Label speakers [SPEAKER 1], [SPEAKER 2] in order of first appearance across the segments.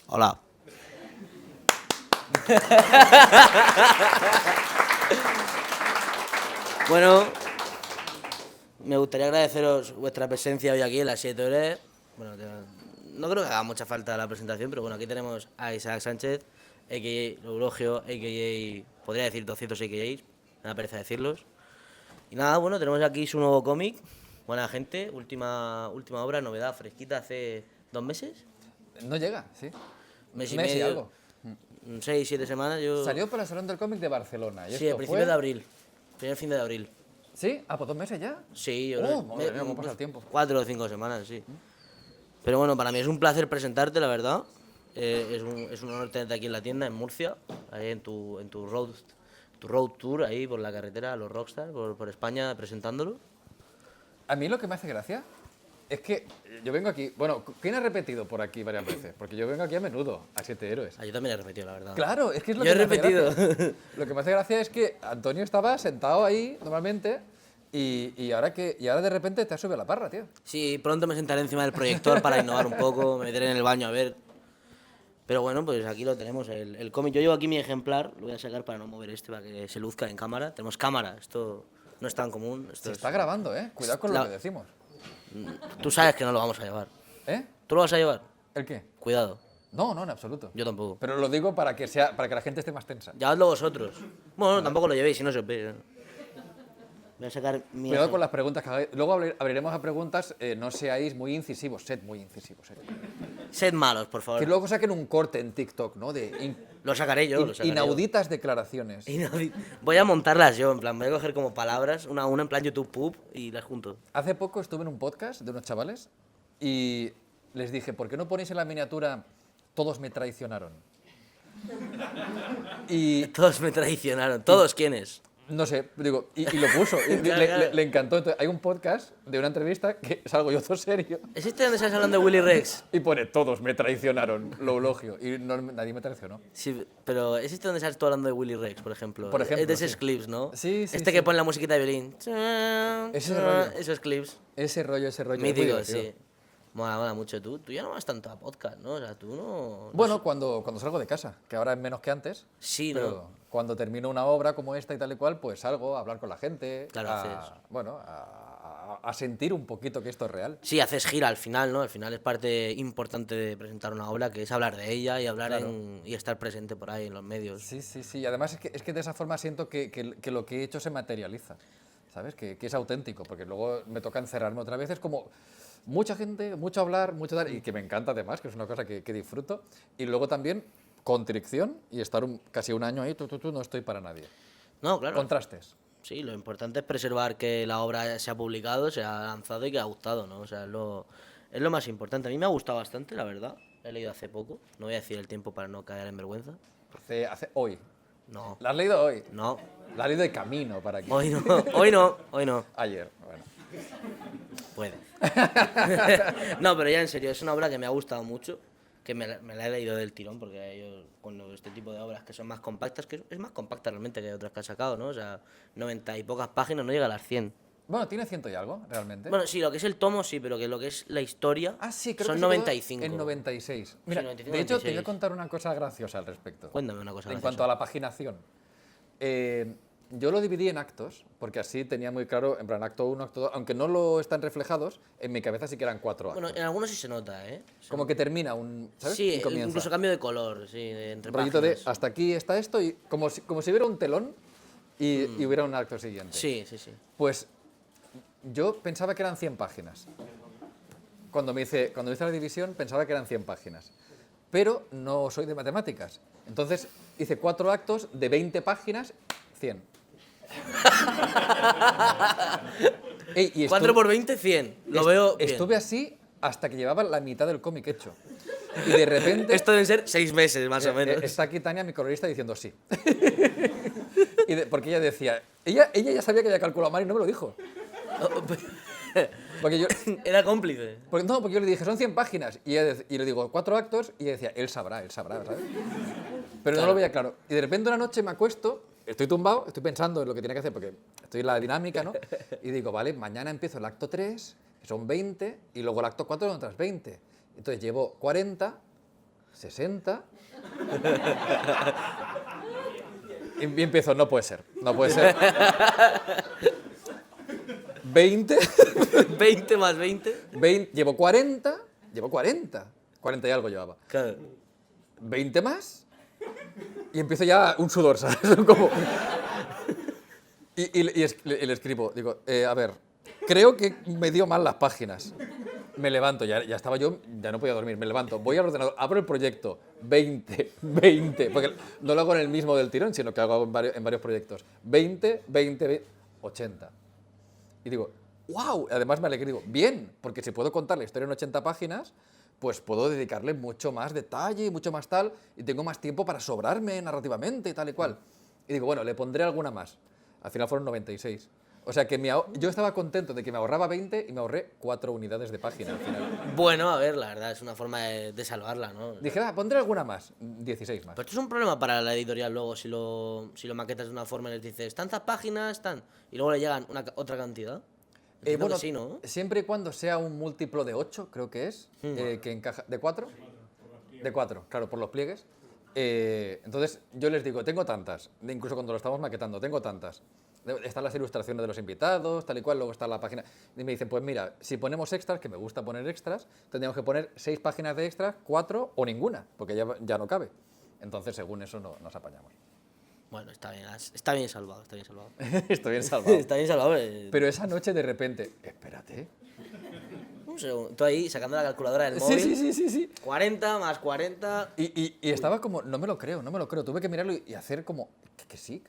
[SPEAKER 1] Hola. Bueno, me gustaría agradeceros vuestra presencia hoy aquí en las 7 horas. Bueno, no creo que haga mucha falta la presentación, pero bueno, aquí tenemos a Isaac Sánchez, a.k.a. Eulogio, a.k.a. podría decir 200 a.k.a. Me da pereza decirlos. Y nada, bueno, tenemos aquí su nuevo cómic, Buena Gente, última obra, novedad, fresquita, hace 2 meses.
[SPEAKER 2] No llega, sí.
[SPEAKER 1] Mes y
[SPEAKER 2] Mes y
[SPEAKER 1] medio.
[SPEAKER 2] algo.
[SPEAKER 1] 6, 7 semanas. Yo...
[SPEAKER 2] Salió para el Salón del Cómic de Barcelona. ¿Y
[SPEAKER 1] Sí,
[SPEAKER 2] esto
[SPEAKER 1] a principios
[SPEAKER 2] fue?
[SPEAKER 1] de abril. Primer fin de abril.
[SPEAKER 2] ¿Sí? ¿Ah, pues 2 meses ya?
[SPEAKER 1] Sí, yo
[SPEAKER 2] Oh, madre mía, cómo pasa el tiempo.
[SPEAKER 1] 4 o 5 semanas, sí. Pero bueno, para mí es un placer presentarte, la verdad. Es un honor tenerte aquí en la tienda, en Murcia, ahí en tu road tour, ahí por la carretera, los Rockstar, por España, presentándolo.
[SPEAKER 2] A mí lo que me hace gracia es que yo vengo aquí... Bueno, ¿quién ha repetido por aquí varias veces? Porque yo vengo aquí a menudo, a 7 Héroes.
[SPEAKER 1] Ah, yo también he repetido, la verdad.
[SPEAKER 2] Claro, es que es lo
[SPEAKER 1] Yo
[SPEAKER 2] que
[SPEAKER 1] he
[SPEAKER 2] me hace
[SPEAKER 1] repetido.
[SPEAKER 2] gracia. Lo que me hace gracia es que Antonio estaba sentado ahí, normalmente, y ahora de repente te has subido a la parra, tío.
[SPEAKER 1] Sí, pronto me sentaré encima del proyector para innovar un poco, me meteré en el baño a ver. Pero bueno, pues aquí lo tenemos, el cómic. Yo llevo aquí mi ejemplar, lo voy a sacar para no mover para que se luzca en cámara. Tenemos cámara, esto no es tan común. Esto
[SPEAKER 2] Se
[SPEAKER 1] es...
[SPEAKER 2] está grabando, ¿eh? Cuidado con lo que decimos.
[SPEAKER 1] Tú sabes que no lo vamos a llevar.
[SPEAKER 2] ¿Eh?
[SPEAKER 1] ¿Tú lo vas a llevar?
[SPEAKER 2] ¿El qué?
[SPEAKER 1] Cuidado.
[SPEAKER 2] No, en absoluto.
[SPEAKER 1] Yo tampoco.
[SPEAKER 2] Pero lo digo para que la gente esté más tensa.
[SPEAKER 1] Llevadlo vosotros. Bueno, tampoco lo llevéis, si no se os ve. Voy a sacar mi...
[SPEAKER 2] Cuidado con las preguntas que hagáis. Luego abriremos a preguntas, no seáis muy incisivos, sed muy incisivos.
[SPEAKER 1] Sed malos, por favor.
[SPEAKER 2] Que luego saquen un corte en TikTok, ¿no? De
[SPEAKER 1] Lo sacaré yo, lo sacaré
[SPEAKER 2] inauditas declaraciones.
[SPEAKER 1] Voy a montarlas yo, en plan, voy a coger como palabras, una a una, en plan YouTube Pub, y las junto.
[SPEAKER 2] Hace poco estuve en un podcast de unos chavales y les dije, ¿por qué no ponéis en la miniatura todos me traicionaron? Y
[SPEAKER 1] Todos me traicionaron. ¿Todos quiénes?
[SPEAKER 2] no sé, digo, y lo puso, y
[SPEAKER 1] Claro.
[SPEAKER 2] le encantó. Entonces, hay un podcast de una entrevista que salgo yo todo serio
[SPEAKER 1] ¿Es este donde estás hablando de Willy Rex?
[SPEAKER 2] y pone todos me traicionaron, lo elogio, y nadie me traicionó.
[SPEAKER 1] Sí, pero ¿es este donde estás tú hablando de Willy Rex, por ejemplo?
[SPEAKER 2] Por ejemplo,
[SPEAKER 1] Es de esos
[SPEAKER 2] sí.
[SPEAKER 1] clips, ¿no?
[SPEAKER 2] Sí, sí,
[SPEAKER 1] Este
[SPEAKER 2] sí.
[SPEAKER 1] que pone la musiquita de violín.
[SPEAKER 2] Ese rollo.
[SPEAKER 1] Esos clips.
[SPEAKER 2] Ese rollo. es muy
[SPEAKER 1] Míticos,
[SPEAKER 2] divertido.
[SPEAKER 1] sí. Mola mucho. Tú ya no vas tanto a podcast, ¿no? O sea, tú no...
[SPEAKER 2] Bueno, cuando salgo de casa, que ahora es menos que antes.
[SPEAKER 1] Sí,
[SPEAKER 2] pero
[SPEAKER 1] ¿no?
[SPEAKER 2] cuando termino una obra como esta y tal y cual, pues salgo a hablar con la gente,
[SPEAKER 1] Claro, haces.
[SPEAKER 2] a sentir un poquito que esto es real.
[SPEAKER 1] Sí, haces gira al final, ¿no? Al final es parte importante de presentar una obra, que es hablar de ella y hablar
[SPEAKER 2] Claro.
[SPEAKER 1] y estar presente por ahí en los medios.
[SPEAKER 2] Sí. Además es que de esa forma siento que lo que he hecho se materializa, ¿sabes? Que es auténtico, porque luego me toca encerrarme otra vez. Es como mucha gente, mucho hablar, mucho dar, y que me encanta además, que es una cosa que disfruto. Y luego también contrición y estar casi un año ahí, no estoy para nadie.
[SPEAKER 1] No, claro.
[SPEAKER 2] Contrastes.
[SPEAKER 1] Sí, lo importante es preservar que la obra se ha publicado, se ha lanzado y que ha gustado, ¿no? O sea, es lo más importante. A mí me ha gustado bastante, la verdad. He leído hace poco. No voy a decir el tiempo para no caer en vergüenza.
[SPEAKER 2] Hace hoy.
[SPEAKER 1] No,
[SPEAKER 2] ¿La has leído hoy?
[SPEAKER 1] no.
[SPEAKER 2] La has leído de camino para aquí.
[SPEAKER 1] Hoy no, hoy no.
[SPEAKER 2] Ayer, bueno.
[SPEAKER 1] Puede. No, pero ya en serio, es una obra que me ha gustado mucho, que me la he leído del tirón, porque yo, cuando este tipo de obras que son más compactas, que es más compacta realmente que otras que ha sacado, ¿no? O sea, 90 y pocas páginas, no llega a las 100.
[SPEAKER 2] Bueno, tiene 100 y algo, realmente.
[SPEAKER 1] Bueno, sí, lo que es el tomo sí, pero que lo que es la historia
[SPEAKER 2] Sí, creo
[SPEAKER 1] son
[SPEAKER 2] que se quedó
[SPEAKER 1] 95.
[SPEAKER 2] en 96. Mira,
[SPEAKER 1] 95,
[SPEAKER 2] de hecho, te voy
[SPEAKER 1] 96.
[SPEAKER 2] a contar una cosa graciosa al respecto.
[SPEAKER 1] Cuéntame una cosa
[SPEAKER 2] En
[SPEAKER 1] graciosa.
[SPEAKER 2] cuanto a la paginación. Yo lo dividí en actos, porque así tenía muy claro, en plan, acto 1, acto 2, aunque no lo están reflejados, en mi cabeza sí que eran 4 actos.
[SPEAKER 1] Bueno, en algunos sí se nota, ¿eh?
[SPEAKER 2] Como que termina ¿sabes?
[SPEAKER 1] Sí,
[SPEAKER 2] Y comienza.
[SPEAKER 1] incluso cambio de color, sí, entre
[SPEAKER 2] Un rollito de
[SPEAKER 1] páginas.
[SPEAKER 2] hasta aquí está esto, y como si hubiera un telón y hubiera un acto siguiente.
[SPEAKER 1] Sí.
[SPEAKER 2] Pues yo pensaba que eran 100 páginas. Cuando hice la división pensaba que eran 100 páginas. Pero no soy de matemáticas. Entonces hice 4 actos de 20 páginas, 100. Ey,
[SPEAKER 1] 4 por 20, 100. Lo veo bien.
[SPEAKER 2] Estuve así hasta que llevaba la mitad del cómic hecho. Y de repente...
[SPEAKER 1] Esto deben ser 6 meses, más o menos.
[SPEAKER 2] Está aquí Tania, mi colorista, diciendo sí. Porque ella decía... Ella ya sabía que había calculado mal y no me lo dijo. Porque yo...
[SPEAKER 1] Era cómplice.
[SPEAKER 2] Porque yo le dije, son 100 páginas. Y le digo, 4 actos. Y ella decía, él sabrá, ¿sabes? Pero no lo veía claro. Y de repente una noche me acuesto, estoy tumbado, estoy pensando en lo que tiene que hacer, porque estoy en la dinámica, ¿no? Y digo, vale, mañana empiezo el acto 3, que son 20, y luego el acto 4 son otras 20. Entonces llevo 40, 60... Y empiezo, no puede ser, no puede ser. 20,
[SPEAKER 1] 20 más 20.
[SPEAKER 2] llevo 40, 40 y algo llevaba.
[SPEAKER 1] Claro.
[SPEAKER 2] 20 más y empiezo ya un sudor, ¿sabes? Como... Y le escribo, digo, a ver, creo que me dio mal las páginas. Me levanto, ya estaba yo, ya no podía dormir, me levanto, voy al ordenador, abro el proyecto, 20, porque no lo hago en el mismo del tirón, sino que hago en varios proyectos. 20, 80. Y digo, wow, además me alegré, digo, bien, porque si puedo contar la historia en 80 páginas, pues puedo dedicarle mucho más detalle, mucho más tal, y tengo más tiempo para sobrarme narrativamente y tal y cual. Y digo, bueno, le pondré alguna más. Al final fueron 96. O sea que yo estaba contento de que me ahorraba 20 y me ahorré 4 unidades de página al final.
[SPEAKER 1] Bueno, a ver, la verdad, es una forma de salvarla, ¿no?
[SPEAKER 2] Dije, pondré alguna más, 16 más.
[SPEAKER 1] Pero esto es un problema para la editorial luego, si lo maquetas de una forma y les dices, tantas páginas, tan... Y luego le llegan otra cantidad. Entiendo
[SPEAKER 2] Bueno,
[SPEAKER 1] que sí, ¿no?
[SPEAKER 2] siempre y cuando sea un múltiplo de 8, creo que es, que encaja... ¿De 4? De 4, claro, por los pliegues. Entonces yo les digo, tengo tantas, incluso cuando lo estamos maquetando, tengo tantas. Están las ilustraciones de los invitados, tal y cual, luego está la página. Y me dicen, pues mira, si ponemos extras, que me gusta poner extras, tendríamos que poner 6 páginas de extras, 4 o ninguna, porque ya no cabe. Entonces, según eso, nos apañamos.
[SPEAKER 1] Bueno, está bien salvado, está bien salvado.
[SPEAKER 2] Estoy bien salvado.
[SPEAKER 1] Está bien salvado.
[SPEAKER 2] Pero esa noche, de repente, espérate.
[SPEAKER 1] Un segundo, tú ahí sacando la calculadora del móvil.
[SPEAKER 2] Sí.
[SPEAKER 1] 40 más 40...
[SPEAKER 2] Y estaba como, no me lo creo. Tuve que mirarlo y hacer como, que sí.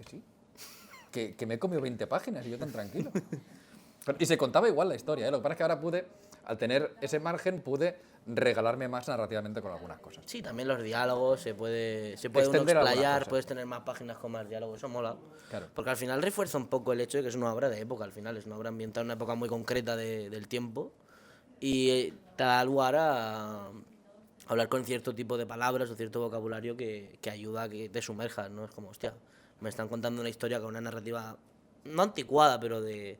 [SPEAKER 2] Que me he comido 20 páginas y yo tan tranquilo. Y se contaba igual la historia, ¿eh? Lo que pasa es que ahora pude, al tener ese margen, pude regalarme más narrativamente con algunas cosas.
[SPEAKER 1] Sí, también los diálogos, se puede uno
[SPEAKER 2] Extender algunas
[SPEAKER 1] explayar,
[SPEAKER 2] cosas.
[SPEAKER 1] puedes tener más páginas con más diálogos, eso mola.
[SPEAKER 2] Claro.
[SPEAKER 1] Porque al final refuerza un poco el hecho de que es una obra de época, al final es una obra ambientada en una época muy concreta del tiempo y te da lugar a hablar con cierto tipo de palabras o cierto vocabulario que ayuda a que te sumerjas, ¿no? Es como, hostia, me están contando una historia con una narrativa no anticuada, pero de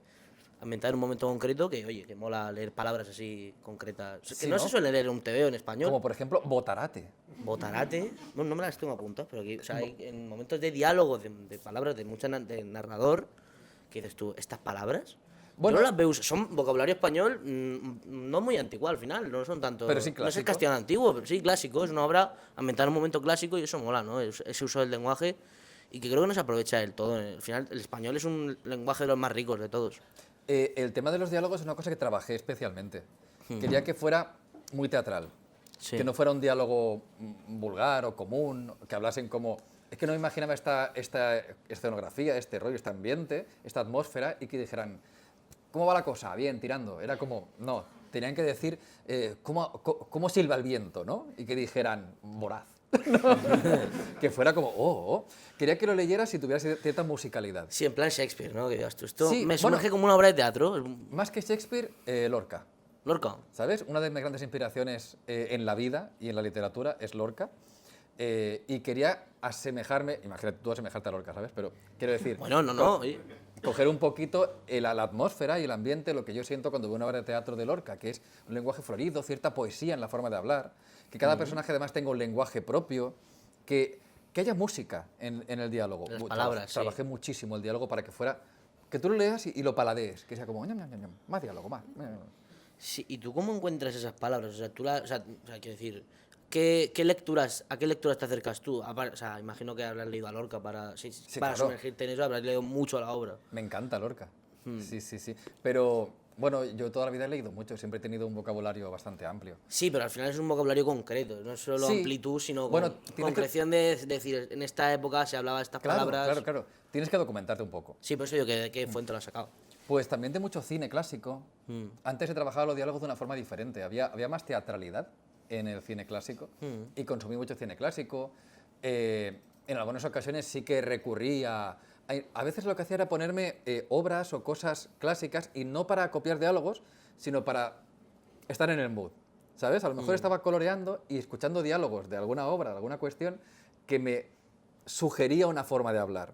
[SPEAKER 1] ambientada en un momento concreto que, oye, que mola leer palabras así concretas.
[SPEAKER 2] Sí,
[SPEAKER 1] que no se suele leer un TVO en español.
[SPEAKER 2] Como por ejemplo, botarate.
[SPEAKER 1] Botarate, no me las tengo apuntadas, pero aquí, o sea, hay en momentos de diálogo, de palabras, de narrador, que dices tú, ¿estas palabras?
[SPEAKER 2] Bueno,
[SPEAKER 1] yo no las veo, son vocabulario español no muy antiguo al final, no son tanto...
[SPEAKER 2] Pero sí
[SPEAKER 1] no es el
[SPEAKER 2] clásico.
[SPEAKER 1] castellano antiguo, pero sí clásico, es una obra ambientada en un momento clásico y eso mola, ¿no? Ese uso del lenguaje y que creo que no se aprovecha del todo. Al final el español es un lenguaje de los más ricos de todos.
[SPEAKER 2] El tema de los diálogos es una cosa que trabajé especialmente. Quería que fuera muy teatral.
[SPEAKER 1] Sí.
[SPEAKER 2] Que no fuera un diálogo vulgar o común, que hablasen como... Es que no me imaginaba esta escenografía, este rollo, este ambiente, esta atmósfera, y que dijeran, ¿cómo va la cosa? Bien, tirando. Era como, no, tenían que decir, ¿cómo silba el viento? ¿No? Y que dijeran, voraz. Que fuera como, oh. Quería que lo leyeras y tuvieras cierta musicalidad.
[SPEAKER 1] Sí, en plan Shakespeare, ¿no? Que digas tú, esto
[SPEAKER 2] Sí,
[SPEAKER 1] me sumerge como una obra de teatro.
[SPEAKER 2] Más que Shakespeare, Lorca.
[SPEAKER 1] Lorca.
[SPEAKER 2] ¿Sabes? Una de mis grandes inspiraciones en la vida y en la literatura es Lorca. Y quería asemejarme, imagínate tú asemejarte a Lorca, ¿sabes? Pero quiero decir...
[SPEAKER 1] Bueno, no. Oye.
[SPEAKER 2] Coger un poquito la atmósfera y el ambiente, lo que yo siento cuando veo una obra de teatro de Lorca, que es un lenguaje florido, cierta poesía en la forma de hablar, que cada personaje además tenga un lenguaje propio, que haya música en el diálogo.
[SPEAKER 1] Las palabras, sí.
[SPEAKER 2] Trabajé muchísimo el diálogo para que fuera... Que tú lo leas y lo paladees, que sea como... ñam, ñam, ñam, ñam, más diálogo, más.
[SPEAKER 1] Sí, ¿y tú cómo encuentras esas palabras? O sea, quiero decir, ¿a qué lecturas te acercas tú? O sea, imagino que habrás leído a Lorca para
[SPEAKER 2] claro.
[SPEAKER 1] sumergirte en eso, habrás leído mucho la obra.
[SPEAKER 2] Me encanta Lorca. Sí. Pero, bueno, yo toda la vida he leído mucho, siempre he tenido un vocabulario bastante amplio.
[SPEAKER 1] Sí, pero al final es un vocabulario concreto, no solo
[SPEAKER 2] Sí.
[SPEAKER 1] amplitud, sino
[SPEAKER 2] Bueno,
[SPEAKER 1] concreción de decir, en esta época se hablaba de estas palabras.
[SPEAKER 2] Claro. Tienes que documentarte un poco.
[SPEAKER 1] Sí, por eso yo, ¿de qué fuente lo has sacado?
[SPEAKER 2] Pues también de mucho cine clásico. Antes se trabajaba los diálogos de una forma diferente. Había más teatralidad en el cine clásico y consumí mucho cine clásico. En algunas ocasiones sí que recurrí a veces lo que hacía era ponerme obras o cosas clásicas y no para copiar diálogos, sino para estar en el mood, ¿sabes? A lo mejor estaba coloreando y escuchando diálogos de alguna obra, de alguna cuestión que me sugería una forma de hablar.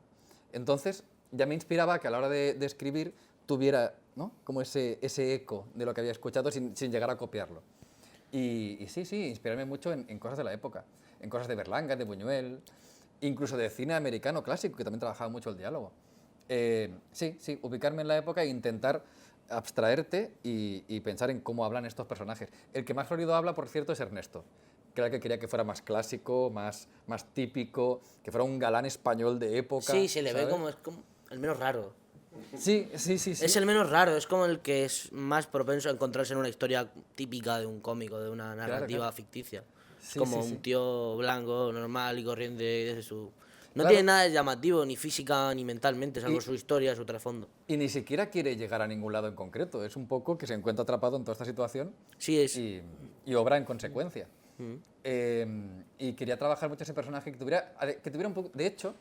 [SPEAKER 2] Entonces, ya me inspiraba que a la hora de escribir tuviera, ¿no?, como ese eco de lo que había escuchado sin llegar a copiarlo. Y sí, inspirarme mucho en cosas de la época, en cosas de Berlanga, de Buñuel, incluso de cine americano clásico, que también trabajaba mucho el diálogo. Sí, ubicarme en la época e intentar abstraerte y pensar en cómo hablan estos personajes. El que más florido habla, por cierto, es Ernesto, que era el que quería que fuera más clásico, más típico, que fuera un galán español de época.
[SPEAKER 1] Sí, se le
[SPEAKER 2] ¿sabes?
[SPEAKER 1] ve como, es como el menos raro.
[SPEAKER 2] Sí.
[SPEAKER 1] Es el menos raro, es como el que es más propenso a encontrarse en una historia típica de un cómico, de una narrativa
[SPEAKER 2] claro.
[SPEAKER 1] ficticia. Es
[SPEAKER 2] Sí,
[SPEAKER 1] como
[SPEAKER 2] sí.
[SPEAKER 1] un tío blanco, normal y corriente de su... No
[SPEAKER 2] Claro.
[SPEAKER 1] tiene nada de llamativo, ni física ni mentalmente, salvo
[SPEAKER 2] Y-
[SPEAKER 1] su historia, su trasfondo.
[SPEAKER 2] Y ni siquiera quiere llegar a ningún lado en concreto. Es un poco que se encuentra atrapado en toda esta situación
[SPEAKER 1] Sí, es...
[SPEAKER 2] y obra en consecuencia. Y quería trabajar mucho ese personaje que tuviera un poco... De hecho,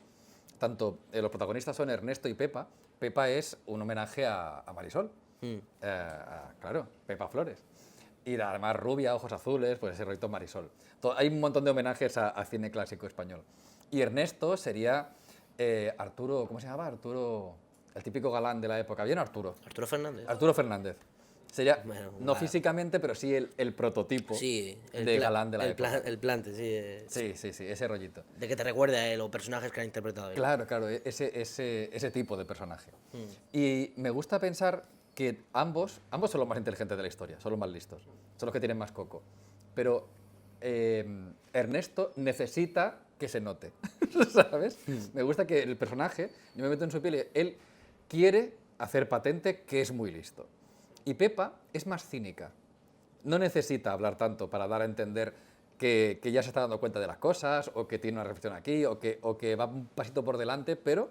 [SPEAKER 2] tanto los protagonistas son Ernesto y Pepa. Pepa es un homenaje a Marisol. Claro, Pepa Flores. Y además rubia, ojos azules, pues ese rollito Marisol. Hay un montón de homenajes a cine clásico español. Y Ernesto sería Arturo, ¿cómo se llamaba? Arturo, el típico galán de la época. ¿Bien Arturo?
[SPEAKER 1] Arturo Fernández.
[SPEAKER 2] Arturo Fernández. Sería,
[SPEAKER 1] Bueno,
[SPEAKER 2] no
[SPEAKER 1] vale.
[SPEAKER 2] físicamente, pero sí el prototipo
[SPEAKER 1] Sí,
[SPEAKER 2] de galán de la época.
[SPEAKER 1] el plante, sí.
[SPEAKER 2] Sí, ese rollito.
[SPEAKER 1] De que te recuerde a él o personajes que han interpretado a él.
[SPEAKER 2] Claro, ese tipo de personaje. Y me gusta pensar que ambos son los más inteligentes de la historia, son los más listos, son los que tienen más coco. Pero Ernesto necesita que se note, ¿sabes? Me gusta que el personaje, yo me meto en su piel y él quiere hacer patente que es muy listo. Y Pepa es más cínica. No necesita hablar tanto para dar a entender que ya se está dando cuenta de las cosas, o que tiene una reflexión aquí, o que va un pasito por delante, pero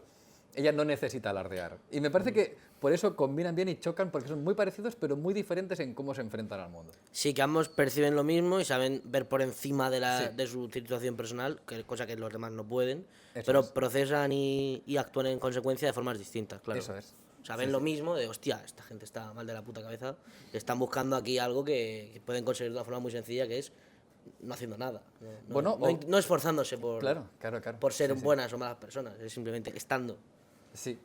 [SPEAKER 2] ella no necesita alardear. Y me parece que por eso combinan bien y chocan, porque son muy parecidos, pero muy diferentes en cómo se enfrentan al mundo.
[SPEAKER 1] Sí, que ambos perciben lo mismo y saben ver por encima de,
[SPEAKER 2] Sí.
[SPEAKER 1] de su situación personal, cosa que los demás no pueden,
[SPEAKER 2] Eso
[SPEAKER 1] pero
[SPEAKER 2] es.
[SPEAKER 1] procesan y actúan en consecuencia de formas distintas, claro.
[SPEAKER 2] Eso es.
[SPEAKER 1] O sea, ven lo mismo de, hostia, esta gente está mal de la puta cabeza, están buscando aquí algo que pueden conseguir de una forma muy sencilla, que es no haciendo nada. No esforzándose por,
[SPEAKER 2] Claro.
[SPEAKER 1] por ser
[SPEAKER 2] Sí.
[SPEAKER 1] buenas o malas personas, es simplemente estando.
[SPEAKER 2] Sí.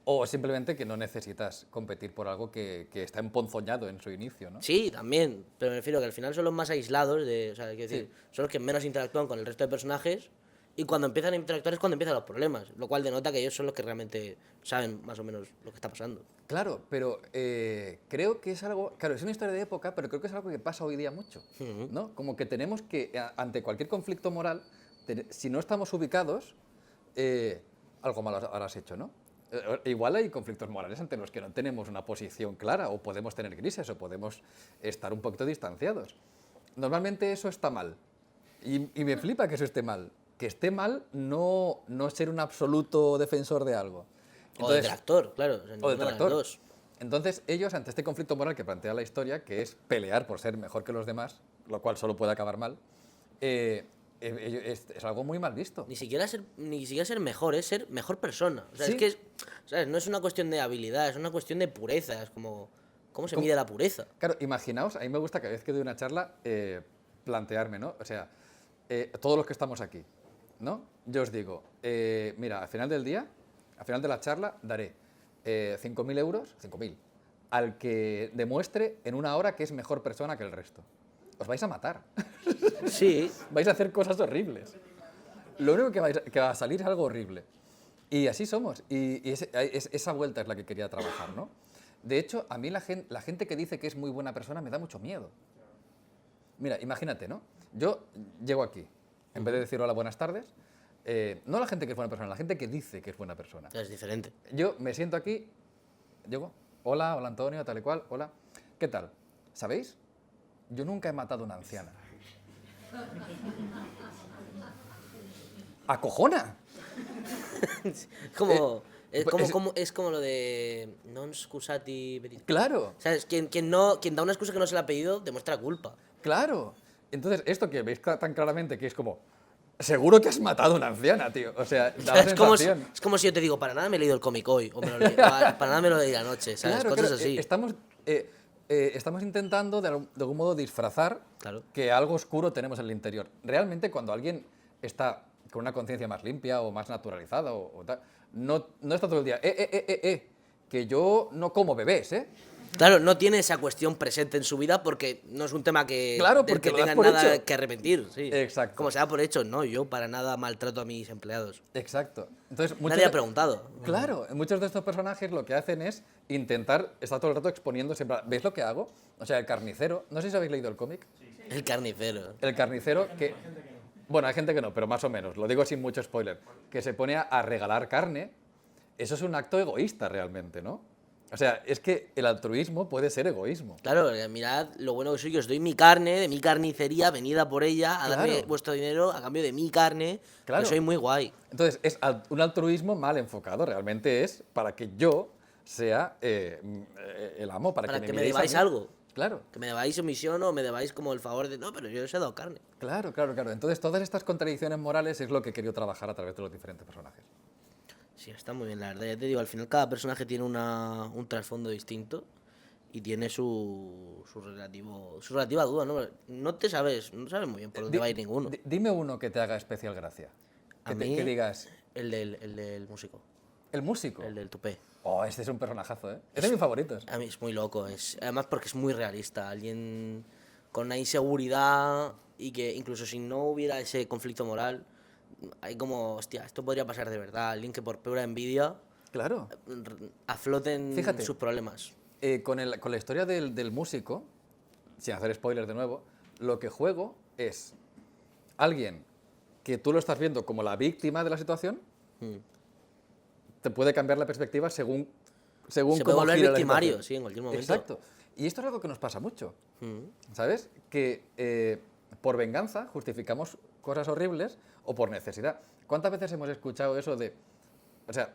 [SPEAKER 2] O simplemente que no necesitas competir por algo que está emponzoñado en su inicio, ¿no?
[SPEAKER 1] Sí, también, pero me refiero que al final son los más aislados, o sea, quiero decir, son los que menos interactúan con el resto de personajes y cuando empiezan a interactuar es cuando empiezan los problemas, lo cual denota que ellos son los que realmente saben más o menos lo que está pasando.
[SPEAKER 2] Claro, pero creo que es algo... Claro, es una historia de época, pero creo que es algo que pasa hoy día mucho, ¿no? Como que tenemos que, ante cualquier conflicto moral, si no estamos ubicados, algo malo habrás hecho, ¿no? Igual hay conflictos morales ante los que no tenemos una posición clara, o podemos tener grises, o podemos estar un poquito distanciados. Normalmente eso está mal. Y me flipa que eso esté mal. Que esté mal no ser un absoluto defensor de algo.
[SPEAKER 1] O detractor, claro. O sea,
[SPEAKER 2] O
[SPEAKER 1] ninguna de las
[SPEAKER 2] detractor.
[SPEAKER 1] dos.
[SPEAKER 2] Entonces, ellos, ante este conflicto moral que plantea la historia, que es pelear por ser mejor que los demás, lo cual solo puede acabar mal, es algo muy mal visto.
[SPEAKER 1] Ni siquiera ser mejor, es ser mejor persona. O sea,
[SPEAKER 2] Sí.
[SPEAKER 1] es que ¿sabes? No es una cuestión de habilidad, es una cuestión de pureza. Es como, ¿cómo se mide la pureza?
[SPEAKER 2] Claro, imaginaos, a mí me gusta cada vez que doy una charla plantearme, ¿no? O sea, todos los que estamos aquí, ¿no? Yo os digo, mira, al final del día, al final de la charla, daré 5.000 euros, 5.000, al que demuestre en una hora que es mejor persona que el resto. Os vais a matar.
[SPEAKER 1] Sí.
[SPEAKER 2] Vais a hacer cosas horribles. Lo único que va a salir es algo horrible. Y así somos. Y esa vuelta es la que quería trabajar, ¿no? De hecho, a mí la gente que dice que es muy buena persona me da mucho miedo. Mira, imagínate, ¿no? Yo llego aquí, en vez de decir hola, buenas tardes, no la gente que es buena persona, la gente que dice que es buena persona.
[SPEAKER 1] Es diferente.
[SPEAKER 2] Yo me siento aquí, llego, hola Antonio, tal y cual, hola, ¿qué tal? ¿Sabéis? Yo nunca he matado a una anciana. ¡Acojona!
[SPEAKER 1] Es como lo de non scusati verità.
[SPEAKER 2] Claro,
[SPEAKER 1] ¿Sabes? Quien da una excusa que no se le ha pedido demuestra culpa.
[SPEAKER 2] claro. Entonces, esto que veis tan claramente que es como, seguro que has matado a una anciana, tío. O sea, da la
[SPEAKER 1] Es como,
[SPEAKER 2] sensación.
[SPEAKER 1] es como si yo te digo, para nada me he leído el cómic hoy, o para nada me lo leí anoche, ¿sabes?
[SPEAKER 2] Claro,
[SPEAKER 1] Cosas
[SPEAKER 2] claro,
[SPEAKER 1] así.
[SPEAKER 2] Estamos intentando de algún modo disfrazar
[SPEAKER 1] Claro.
[SPEAKER 2] que algo oscuro tenemos en el interior. Realmente, cuando alguien está con una conciencia más limpia o más naturalizada o tal. No, no está todo el día, que yo no como bebés, ¿eh?
[SPEAKER 1] Claro, no tiene esa cuestión presente en su vida porque no es un tema
[SPEAKER 2] Claro,
[SPEAKER 1] del
[SPEAKER 2] porque
[SPEAKER 1] que
[SPEAKER 2] lo das
[SPEAKER 1] tengan
[SPEAKER 2] por
[SPEAKER 1] nada
[SPEAKER 2] hecho.
[SPEAKER 1] que arrepentir, sí.
[SPEAKER 2] Exacto.
[SPEAKER 1] Como se da por hecho, no, yo para nada maltrato a mis empleados.
[SPEAKER 2] Exacto. Entonces,
[SPEAKER 1] Nadie ha preguntado.
[SPEAKER 2] Claro, muchos de estos personajes lo que hacen es intentar, estar todo el rato exponiéndose. ¿Veis lo que hago? O sea, el carnicero, no sé si habéis leído el cómic.
[SPEAKER 1] El carnicero.
[SPEAKER 2] El carnicero que... Bueno, hay gente que no, pero más o menos, lo digo sin mucho spoiler, que se pone a regalar carne. Eso es un acto egoísta realmente, ¿no? O sea, es que el altruismo puede ser egoísmo.
[SPEAKER 1] Claro, mirad lo bueno que soy, que os doy mi carne de mi carnicería, venid a por ella, a darme
[SPEAKER 2] Claro.
[SPEAKER 1] vuestro dinero a cambio de mi carne,
[SPEAKER 2] Claro.
[SPEAKER 1] que soy muy guay.
[SPEAKER 2] Entonces, es un altruismo mal enfocado, realmente es para que yo sea el amo, para
[SPEAKER 1] Para
[SPEAKER 2] que
[SPEAKER 1] que me
[SPEAKER 2] miréis a
[SPEAKER 1] debáis
[SPEAKER 2] mí.
[SPEAKER 1] algo.
[SPEAKER 2] Claro.
[SPEAKER 1] Que me debáis omisión o me debáis como el favor de, no, pero yo os he dado carne.
[SPEAKER 2] Claro, claro, claro. Entonces, todas estas contradicciones morales es lo que he querido trabajar a través de los diferentes personajes.
[SPEAKER 1] Sí, está muy bien, la verdad. Ya te digo, al final cada personaje tiene un trasfondo distinto y tiene su relativa duda, ¿no? No sabes muy bien por dónde va a ir ninguno.
[SPEAKER 2] Dime uno que te haga especial gracia.
[SPEAKER 1] A
[SPEAKER 2] Que
[SPEAKER 1] mí,
[SPEAKER 2] digas,
[SPEAKER 1] el del músico,
[SPEAKER 2] el músico.
[SPEAKER 1] el del tupé.
[SPEAKER 2] Oh, este es un personajazo, ¿eh? Es de mis favoritos.
[SPEAKER 1] A mí es muy loco, además porque es muy realista. Alguien con una inseguridad y que incluso si no hubiera ese conflicto moral, hay como, hostia, esto podría pasar de verdad. Alguien que por pura envidia
[SPEAKER 2] Claro.
[SPEAKER 1] afloten
[SPEAKER 2] Fíjate.
[SPEAKER 1] sus problemas.
[SPEAKER 2] Con la historia del músico, sin hacer spoilers de nuevo, lo que juego es alguien que tú lo estás viendo como la víctima de la situación, te puede cambiar la perspectiva según
[SPEAKER 1] Se puede
[SPEAKER 2] cómo
[SPEAKER 1] volver
[SPEAKER 2] gira la
[SPEAKER 1] victimario,
[SPEAKER 2] situación.
[SPEAKER 1] sí, en cualquier momento.
[SPEAKER 2] Exacto. Y esto es algo que nos pasa mucho, ¿sabes? Que por venganza justificamos cosas horribles o por necesidad. ¿Cuántas veces hemos escuchado eso de... O sea,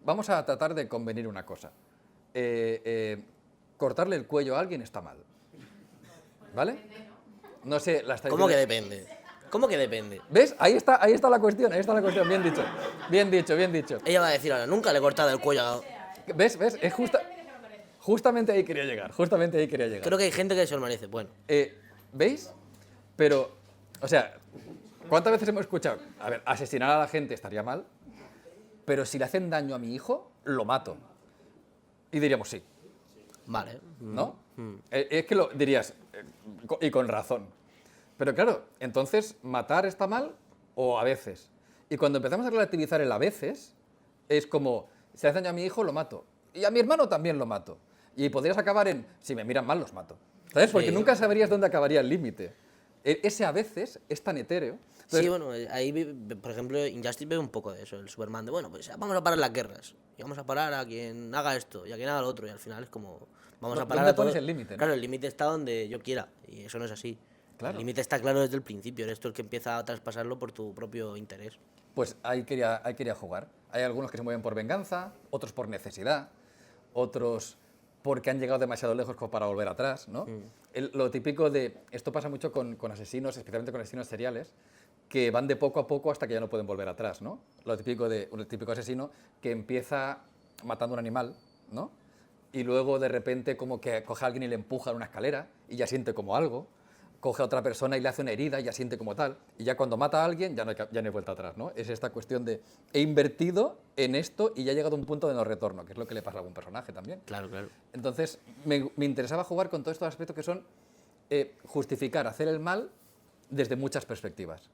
[SPEAKER 2] vamos a tratar de convenir una cosa. Cortarle el cuello a alguien está mal. ¿Vale? No sé, la
[SPEAKER 1] ¿Cómo que
[SPEAKER 2] estadística...
[SPEAKER 1] depende? ¿Cómo que depende?
[SPEAKER 2] ¿Ves? Ahí está la cuestión, ahí está la cuestión. Bien dicho, bien dicho, bien dicho.
[SPEAKER 1] Ella va a decir ahora, nunca le he cortado el cuello a...
[SPEAKER 2] ¿Ves? Es justamente ahí quería llegar, justamente ahí quería llegar.
[SPEAKER 1] Creo que hay gente que se lo merece. Bueno,
[SPEAKER 2] ¿Veis? Pero, o sea, ¿cuántas veces hemos escuchado? A ver, asesinar a la gente estaría mal, pero si le hacen daño a mi hijo, lo mato. Y diríamos sí,
[SPEAKER 1] vale.
[SPEAKER 2] ¿no? Es que lo dirías, y con razón. Pero claro, entonces, ¿matar está mal o a veces? Y cuando empezamos a relativizar el a veces, es como, si le hacen daño a mi hijo, lo mato. Y a mi hermano también lo mato. Y podrías acabar en, si me miran mal, los mato. ¿Sabes? Porque
[SPEAKER 1] Sí.
[SPEAKER 2] nunca sabrías dónde acabaría el límite. Ese a veces es tan etéreo. Entonces,
[SPEAKER 1] Sí, bueno, ahí, por ejemplo, Injustice ve un poco de eso, el Superman de, bueno, pues vamos a parar las guerras, y vamos a parar a quien haga esto, y a quien haga lo otro, y al final es como, vamos a parar
[SPEAKER 2] ¿dónde
[SPEAKER 1] a todo.
[SPEAKER 2] pones el límite, no?
[SPEAKER 1] Claro, el límite está donde yo quiera, y eso no es así.
[SPEAKER 2] Claro.
[SPEAKER 1] El límite está claro desde el principio, eres tú el que empieza a traspasarlo por tu propio interés.
[SPEAKER 2] pues ahí quería jugar. Hay algunos que se mueven por venganza, otros por necesidad, otros porque han llegado demasiado lejos como para volver atrás, ¿no? Lo típico de... Esto pasa mucho con asesinos, especialmente con asesinos seriales, que van de poco a poco hasta que ya no pueden volver atrás, ¿no? Lo típico de un típico asesino que empieza matando un animal, ¿no? Y luego de repente como que coge a alguien y le empuja en una escalera y ya siente como algo. Coge a otra persona y le hace una herida y ya siente como tal. Y ya cuando mata a alguien ya no hay vuelta atrás, ¿no? Es esta cuestión de he invertido en esto y ya he llegado a un punto de no retorno, que es lo que le pasa a algún personaje también.
[SPEAKER 1] Claro, claro.
[SPEAKER 2] Entonces me interesaba jugar con todos estos aspectos que son justificar, hacer el mal desde muchas perspectivas.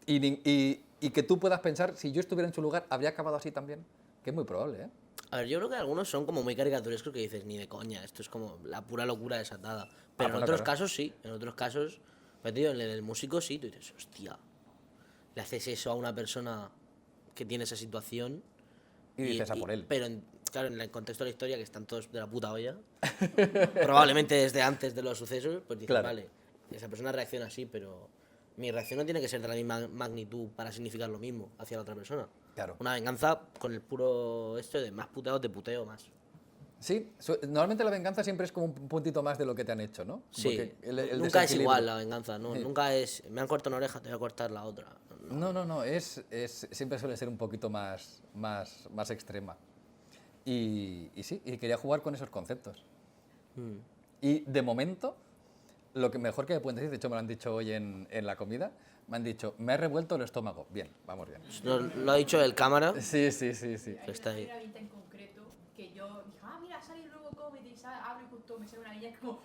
[SPEAKER 2] Y que tú puedas pensar, si yo estuviera en su lugar, ¿habría acabado así también? Que es muy probable, ¿eh?
[SPEAKER 1] A ver, yo creo que algunos son como muy caricaturescos que dices, ni de coña, esto es como la pura locura desatada. Pero en
[SPEAKER 2] bueno,
[SPEAKER 1] otros
[SPEAKER 2] claro.
[SPEAKER 1] casos sí, en otros casos, pues, tío, en el músico sí, tú dices, hostia, le haces eso a una persona que tiene esa situación.
[SPEAKER 2] Y dices a por él.
[SPEAKER 1] Pero, claro, en el contexto de la historia, que están todos de la puta olla, probablemente desde antes de los sucesos, pues dices,
[SPEAKER 2] Claro.
[SPEAKER 1] vale, esa persona reacciona así, pero mi reacción no tiene que ser de la misma magnitud para significar lo mismo hacia la otra persona.
[SPEAKER 2] Claro.
[SPEAKER 1] Una venganza con el puro esto de más puteados, te puteo más.
[SPEAKER 2] Sí, normalmente la venganza siempre es como un puntito más de lo que te han hecho, ¿no?
[SPEAKER 1] Sí,
[SPEAKER 2] Porque el
[SPEAKER 1] nunca es
[SPEAKER 2] desequilibrio.
[SPEAKER 1] igual la venganza, ¿no? Nunca es, me han cortado una oreja, te voy a cortar la otra.
[SPEAKER 2] No, siempre suele ser un poquito más extrema. Y sí, y quería jugar con esos conceptos. Y de momento, lo que mejor que me pueden decir, de hecho me lo han dicho hoy en la comida, Me han dicho, me he revuelto el estómago. Bien, vamos bien.
[SPEAKER 1] Lo ha dicho el cámara,
[SPEAKER 2] Sí.
[SPEAKER 1] que está ahí.
[SPEAKER 3] Una viñeta en concreto que yo dije, mira, sale luego comedy, hablo y justo me sale una viñeta como...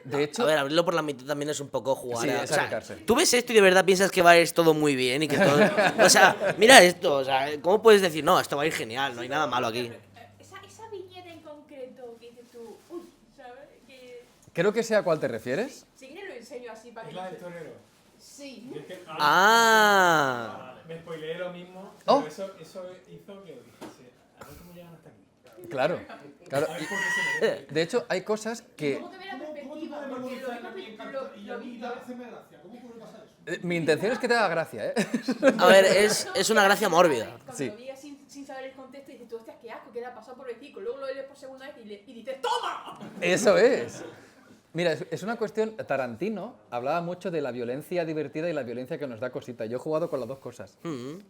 [SPEAKER 2] De hecho,
[SPEAKER 1] A ver, abrirlo por la mitad también es un poco jugar
[SPEAKER 2] Sí,
[SPEAKER 1] a...
[SPEAKER 2] es
[SPEAKER 1] o sea,
[SPEAKER 2] arriesgarse.
[SPEAKER 1] tú ves esto y de verdad piensas que va a ir todo muy bien y que todo... O sea, mira esto, o sea, ¿cómo puedes decir, no, esto va a ir genial, no hay nada malo aquí?
[SPEAKER 3] Esa viñeta en concreto que dices tú, uy, ¿sabes? Que...
[SPEAKER 2] creo que sé a cuál te refieres.
[SPEAKER 3] Si quieres lo enseño así para
[SPEAKER 4] Es
[SPEAKER 3] que...
[SPEAKER 4] la del torero.
[SPEAKER 3] Sí.
[SPEAKER 4] Y es que-
[SPEAKER 1] Ah,
[SPEAKER 4] Me spoileé lo mismo,
[SPEAKER 2] Oh.
[SPEAKER 4] pero eso hizo que dijese, a ver cómo llegan hasta aquí.
[SPEAKER 2] Claro.
[SPEAKER 4] A ver por qué se merece.
[SPEAKER 2] De hecho, hay cosas que...
[SPEAKER 3] ¿Cómo te ve la perspectiva? Porque lo mismo...
[SPEAKER 2] Mi intención es que te haga gracia, ¿eh?
[SPEAKER 1] a ver, es una gracia mórbida.
[SPEAKER 3] Cuando
[SPEAKER 2] Sí.
[SPEAKER 3] lo vi sin saber el contexto, dices tú, hostia, qué asco, que le ha pasado por el cico. Luego lo lees por segunda vez y dices, ¡toma!
[SPEAKER 2] Eso es. Mira, es una cuestión... Tarantino hablaba mucho de la violencia divertida y la violencia que nos da cosita. Yo he jugado con las dos cosas.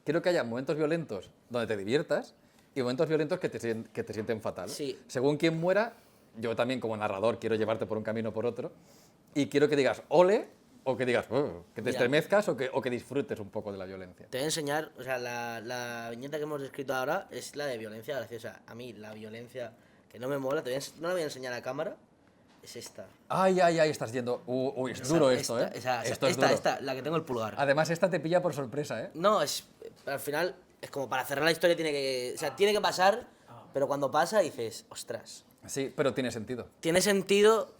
[SPEAKER 2] Quiero que haya momentos violentos donde te diviertas y momentos violentos que te sienten fatal.
[SPEAKER 1] Sí.
[SPEAKER 2] Según quien muera, yo también como narrador quiero llevarte por un camino o por otro y quiero que digas ole o que digas que te
[SPEAKER 1] Mira.
[SPEAKER 2] estremezcas o que disfrutes un poco de la violencia.
[SPEAKER 1] Te voy a enseñar, o sea, la viñeta que hemos escrito ahora es la de violencia graciosa. A mí, la violencia que no me mola, no la voy a enseñar a cámara, es esta.
[SPEAKER 2] Ay, estás yendo... Uy, es duro esto, ¿eh? Esto es duro.
[SPEAKER 1] Esta, la que tengo el pulgar.
[SPEAKER 2] Además, esta te pilla por sorpresa, ¿eh?
[SPEAKER 1] No, al final, es como para cerrar la historia, tiene que pasar, pero cuando pasa dices, ostras,
[SPEAKER 2] Sí, pero tiene sentido.
[SPEAKER 1] tiene sentido,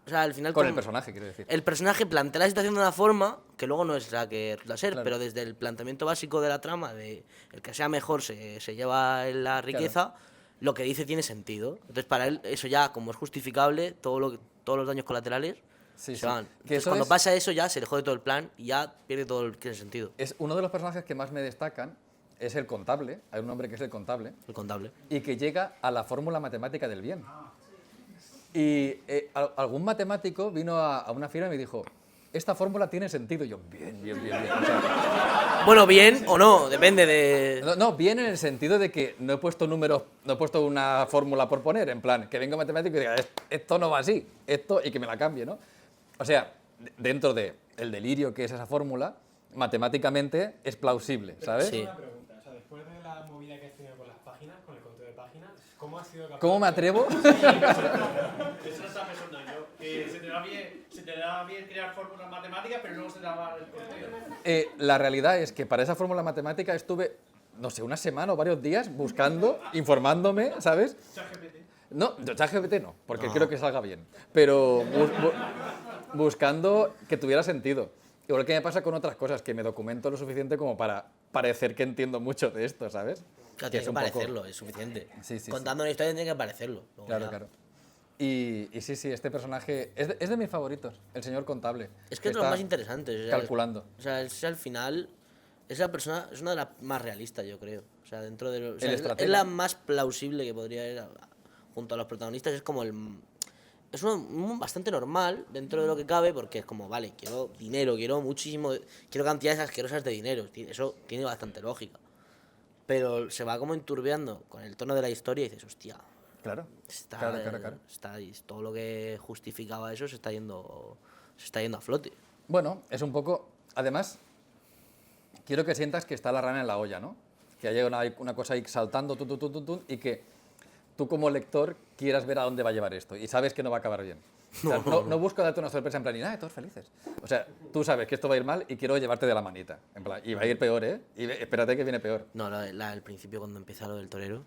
[SPEAKER 1] o sea, al final...
[SPEAKER 2] Con el personaje, quiero decir.
[SPEAKER 1] El personaje plantea la situación de una forma que luego no es la que resulta ser,
[SPEAKER 2] Claro.
[SPEAKER 1] pero desde el planteamiento básico de la trama, de el que sea mejor se lleva la riqueza, lo que dice tiene sentido. Entonces, para él, eso ya, como es justificable, todos los daños colaterales
[SPEAKER 2] Sí,
[SPEAKER 1] se
[SPEAKER 2] sí.
[SPEAKER 1] van.
[SPEAKER 2] Que
[SPEAKER 1] Entonces,
[SPEAKER 2] eso
[SPEAKER 1] cuando
[SPEAKER 2] es-
[SPEAKER 1] pasa eso, ya se le jode todo el plan y ya pierde todo el que tiene sentido.
[SPEAKER 2] Es uno de los personajes que más me destacan, es el contable. Hay un hombre que es el contable.
[SPEAKER 1] El contable.
[SPEAKER 2] Y que llega a la fórmula matemática del bien. Y algún matemático vino a una firma y me dijo, esta fórmula tiene sentido. Y yo, bien. O sea,
[SPEAKER 1] Bueno, bien o no, depende de...
[SPEAKER 2] no, bien en el sentido de que no he puesto números, no he puesto una fórmula por poner, en plan, que venga un matemático y diga, esto no va así, esto, y que me la cambie, ¿no? O sea, dentro del delirio que es esa fórmula, matemáticamente es plausible, ¿sabes?
[SPEAKER 1] Sí.
[SPEAKER 4] Una pregunta, o sea, después de la movida que has tenido con las páginas, con el conteo de páginas, ¿cómo has sido capaz?
[SPEAKER 2] ¿Cómo me atrevo?
[SPEAKER 5] Eso no está pensando yo. Que se te da bien crear fórmulas matemáticas, pero luego se te da mal el conteo.
[SPEAKER 2] La realidad es que para esa fórmula matemática estuve, no sé, una semana o varios días buscando, informándome, ¿sabes?
[SPEAKER 5] ChatGPT.
[SPEAKER 2] No, ChatGPT no, porque quiero que salga bien. Pero buscando que tuviera sentido. Igual que me pasa con otras cosas, que me documento lo suficiente como para parecer que entiendo mucho de esto, ¿sabes?
[SPEAKER 1] Claro,
[SPEAKER 2] Que
[SPEAKER 1] tiene que
[SPEAKER 2] un poco-
[SPEAKER 1] parecerlo, es suficiente.
[SPEAKER 2] Sí.
[SPEAKER 1] Contando una historia tiene que parecerlo. Luego
[SPEAKER 2] Claro,
[SPEAKER 1] ya-
[SPEAKER 2] claro. Y sí, este personaje es de mis favoritos, el señor contable.
[SPEAKER 1] Es que es de los
[SPEAKER 2] está
[SPEAKER 1] más interesantes. o sea,
[SPEAKER 2] calculando.
[SPEAKER 1] O sea, es al final. Esa persona es una de las más realistas, yo creo. O sea, dentro de. O sea,
[SPEAKER 2] El
[SPEAKER 1] es
[SPEAKER 2] estratega.
[SPEAKER 1] la más plausible que podría ir junto a los protagonistas. Es como el. Es uno bastante normal dentro de lo que cabe, porque es como, vale, quiero dinero, quiero muchísimo. Quiero cantidades asquerosas de dinero. Eso tiene bastante lógica. Pero se va como enturbiando con el tono de la historia y dices, hostia.
[SPEAKER 2] Claro.
[SPEAKER 1] Está,
[SPEAKER 2] Claro.
[SPEAKER 1] está ahí, todo lo que justificaba eso se está yendo a flote.
[SPEAKER 2] Bueno, es un poco... Además, quiero que sientas que está la rana en la olla, ¿no? Que haya una cosa ahí saltando, y que tú como lector quieras ver a dónde va a llevar esto y sabes que no va a acabar bien. O sea, no busco darte una sorpresa en plan, y nada, todos felices. O sea, tú sabes que esto va a ir mal y quiero llevarte de la manita. En plan, y va a ir peor, ¿eh? Espérate que viene peor.
[SPEAKER 1] No, al principio cuando empieza lo del torero,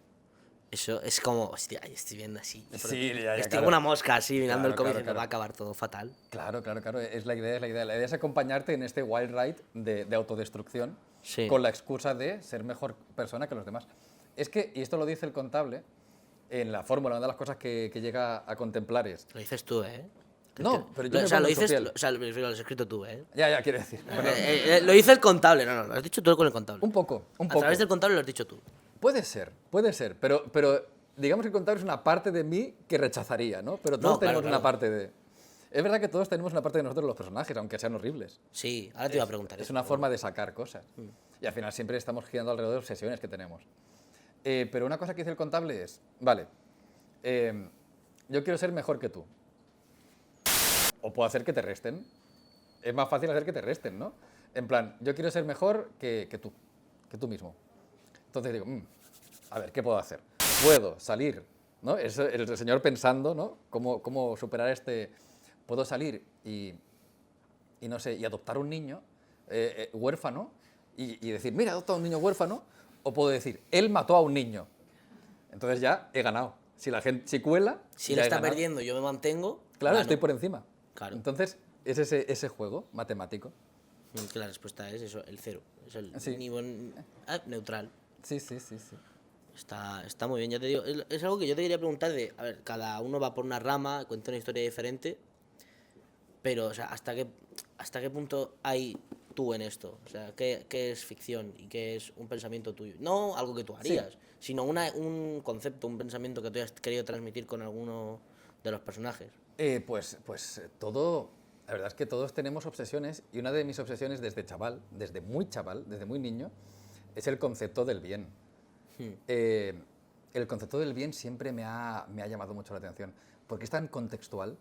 [SPEAKER 1] eso es como, hostia, yo estoy viendo así.
[SPEAKER 2] Sí, ya,
[SPEAKER 1] estoy
[SPEAKER 2] claro.
[SPEAKER 1] como una mosca así mirando el cómic
[SPEAKER 2] Claro,
[SPEAKER 1] y
[SPEAKER 2] claro.
[SPEAKER 1] va a acabar todo fatal.
[SPEAKER 2] Claro. Es la idea. La idea es acompañarte en este wild ride de autodestrucción
[SPEAKER 1] Sí.
[SPEAKER 2] con la excusa de ser mejor persona que los demás. Es que, y esto lo dice el contable, en la fórmula, una de las cosas que llega a contemplar es...
[SPEAKER 1] Lo dices tú, ¿eh?
[SPEAKER 2] No, pero yo me
[SPEAKER 1] o sea,
[SPEAKER 2] pongo
[SPEAKER 1] lo
[SPEAKER 2] en su
[SPEAKER 1] dices,
[SPEAKER 2] piel.
[SPEAKER 1] o sea, lo has escrito tú, ¿eh?
[SPEAKER 2] Ya, quiero decir.
[SPEAKER 1] Lo dice el contable, no, lo has dicho tú con el contable.
[SPEAKER 2] Un poco.
[SPEAKER 1] A través del contable lo has dicho tú.
[SPEAKER 2] Puede ser, pero digamos que el contable es una parte de mí que rechazaría, ¿no? Pero todos
[SPEAKER 1] No, claro,
[SPEAKER 2] tenemos una
[SPEAKER 1] claro.
[SPEAKER 2] parte de... Es verdad que todos tenemos una parte de nosotros los personajes, aunque sean horribles.
[SPEAKER 1] Sí, ahora te iba a preguntar
[SPEAKER 2] Es
[SPEAKER 1] eso.
[SPEAKER 2] una forma de sacar cosas. Y al final siempre estamos girando alrededor de obsesiones que tenemos. Pero una cosa que dice el contable es, vale, yo quiero ser mejor que tú. O puedo hacer que te resten. es más fácil hacer que te resten, ¿no? En plan, yo quiero ser mejor que tú mismo. Entonces digo, a ver, ¿qué puedo hacer? Puedo salir, ¿no? El señor pensando, ¿no? ¿Cómo superar este... Puedo salir y no sé, y adoptar un niño huérfano y decir, mira, adopta a un niño huérfano, o puedo decir, él mató a un niño. Entonces ya he ganado. Si cuela,
[SPEAKER 1] Si él
[SPEAKER 2] ya he
[SPEAKER 1] está
[SPEAKER 2] ganado.
[SPEAKER 1] perdiendo, yo me mantengo.
[SPEAKER 2] Claro,
[SPEAKER 1] gano.
[SPEAKER 2] estoy por encima.
[SPEAKER 1] Claro.
[SPEAKER 2] Entonces, es ese juego matemático.
[SPEAKER 1] Que la respuesta es eso, el 0. Es el
[SPEAKER 2] Sí.
[SPEAKER 1] nivel neutral.
[SPEAKER 2] Sí.
[SPEAKER 1] Está muy bien, ya te digo. Es algo que yo te quería preguntar de, a ver, cada uno va por una rama, cuenta una historia diferente, pero, o sea, ¿hasta qué punto hay tú en esto? O sea, ¿qué es ficción y qué es un pensamiento tuyo? No algo que tú harías, sino un concepto, un pensamiento que tú hayas querido transmitir con alguno de los personajes.
[SPEAKER 2] Pues todo, la verdad es que todos tenemos obsesiones, y una de mis obsesiones desde muy niño, es el concepto del bien. El concepto del bien siempre me ha llamado mucho la atención, porque es tan contextual,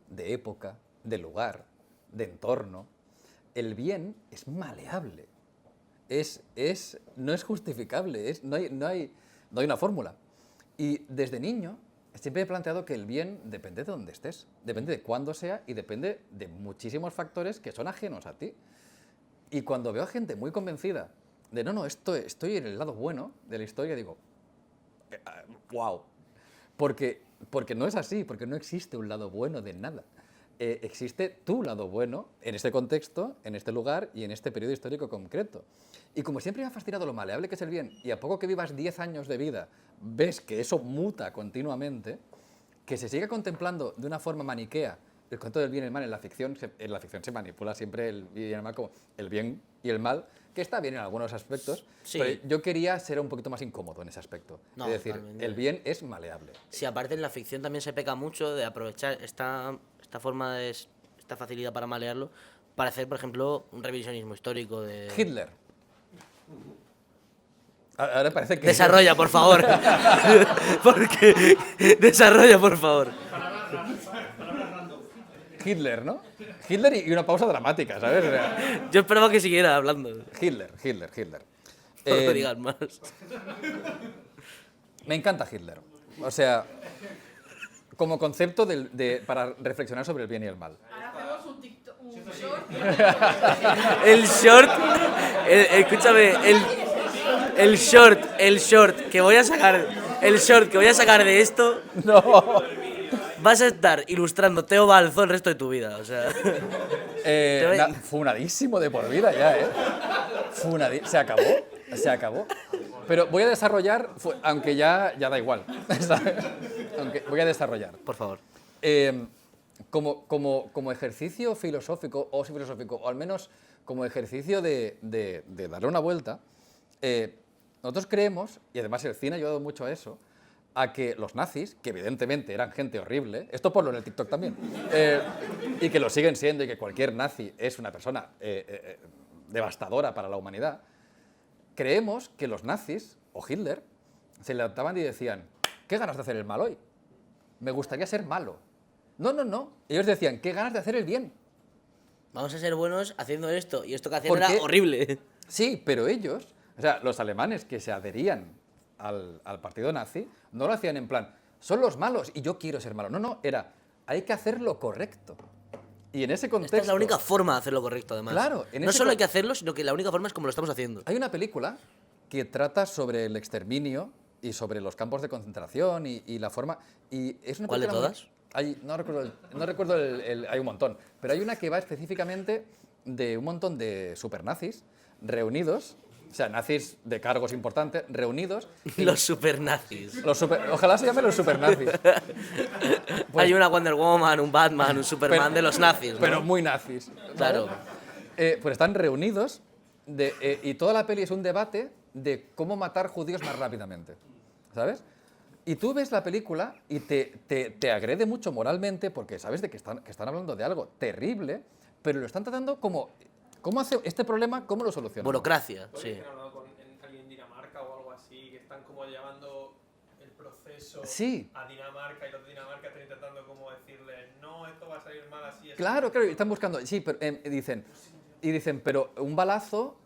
[SPEAKER 2] de época, de lugar, de entorno. El bien es maleable, no es justificable, no hay una fórmula. Y desde niño siempre he planteado que el bien depende de dónde estés, depende de cuándo sea y depende de muchísimos factores que son ajenos a ti. Y cuando veo a gente muy convencida de no, estoy en el lado bueno de la historia, digo, wow. Porque no es así, porque no existe un lado bueno de nada. Existe tu lado bueno en este contexto, en este lugar y en este periodo histórico concreto. Y como siempre me ha fascinado lo maleable que es el bien, y a poco que vivas 10 años de vida, ves que eso muta continuamente, que se siga contemplando de una forma maniquea el concepto del bien y el mal en la ficción se manipula siempre el bien y el mal como el bien y el mal, que está bien en algunos aspectos,
[SPEAKER 1] Sí.
[SPEAKER 2] pero yo quería ser un poquito más incómodo en ese aspecto.
[SPEAKER 1] No,
[SPEAKER 2] Es decir,
[SPEAKER 1] totalmente.
[SPEAKER 2] el bien es maleable.
[SPEAKER 1] Sí, aparte en la ficción también se peca mucho de aprovechar esta forma esta facilidad para malearlo, para hacer, por ejemplo, un revisionismo histórico de...
[SPEAKER 2] Hitler. Ahora parece que...
[SPEAKER 1] Desarrolla, por favor. Porque... Desarrolla, por favor.
[SPEAKER 2] Hitler, ¿no? Hitler y una pausa dramática, ¿sabes? O sea,
[SPEAKER 1] Yo esperaba que siguiera hablando.
[SPEAKER 2] Hitler.
[SPEAKER 1] No lo digas más.
[SPEAKER 2] Me encanta Hitler. O sea, como concepto para reflexionar sobre el bien y el mal.
[SPEAKER 3] Ahora hacemos un TikTok, un short.
[SPEAKER 1] El short... escúchame, el short que voy a sacar... El short que voy a sacar de esto...
[SPEAKER 2] No.
[SPEAKER 1] Vas a estar ilustrando Teo Balzo el resto de tu vida, o sea...
[SPEAKER 2] Funadísimo de por vida ya, ¿eh? Se acabó. Pero voy a desarrollar, aunque ya da igual, ¿sabes? Aunque voy a desarrollar.
[SPEAKER 1] Por favor.
[SPEAKER 2] Como ejercicio filosófico, o al menos como ejercicio de darle una vuelta, nosotros creemos, y además el cine ha ayudado mucho a eso, a que los nazis, que evidentemente eran gente horrible, esto ponlo en el TikTok también, y que lo siguen siendo, y que cualquier nazi es una persona devastadora para la humanidad, creemos que los nazis, o Hitler, se levantaban y decían, ¿qué ganas de hacer el mal hoy? Me gustaría ser malo. No. Ellos decían, ¿qué ganas de hacer el bien?
[SPEAKER 1] Vamos a ser buenos haciendo esto, y esto que hacían era
[SPEAKER 2] Porque-
[SPEAKER 1] horrible.
[SPEAKER 2] Sí, pero ellos, o sea, los alemanes que se adherían al partido nazi, no lo hacían en plan, son los malos y yo quiero ser malo. No, era, hay que hacer lo correcto. Y en ese contexto...
[SPEAKER 1] Esta es la única forma de hacer lo correcto, además.
[SPEAKER 2] Claro, en
[SPEAKER 1] no
[SPEAKER 2] ese
[SPEAKER 1] solo hay
[SPEAKER 2] con-
[SPEAKER 1] que hacerlo, sino que la única forma es como lo estamos haciendo.
[SPEAKER 2] Hay una película que trata sobre el exterminio y sobre los campos de concentración y la forma... Y es una
[SPEAKER 1] ¿Cuál de
[SPEAKER 2] película muy-
[SPEAKER 1] todas?
[SPEAKER 2] no recuerdo hay un montón, pero hay una que va específicamente de un montón de supernazis reunidos, o sea, nazis de cargos importantes, reunidos.
[SPEAKER 1] Los supernazis.
[SPEAKER 2] Ojalá se llamen los supernazis,
[SPEAKER 1] Hay una Wonder Woman, un Batman, un Superman
[SPEAKER 2] Pero-
[SPEAKER 1] de los nazis, ¿no?
[SPEAKER 2] pero muy nazis.
[SPEAKER 1] Claro.
[SPEAKER 2] Pues están reunidos y toda la peli es un debate de cómo matar judíos más rápidamente, ¿sabes? Y tú ves la película y te agrede mucho moralmente porque sabes de que están hablando de algo terrible, pero lo están tratando como... ¿Cómo hace este problema? ¿Cómo lo solucionamos?
[SPEAKER 1] Burocracia,
[SPEAKER 5] Puede
[SPEAKER 1] sí.
[SPEAKER 5] que han hablado con alguien en Dinamarca o algo así, que están como llevando
[SPEAKER 4] el proceso
[SPEAKER 2] Sí.
[SPEAKER 4] a Dinamarca y los de Dinamarca están intentando como decirle, no, esto va a salir mal así. así".
[SPEAKER 2] Claro, claro, y están buscando. Sí, pero dicen, pero un balazo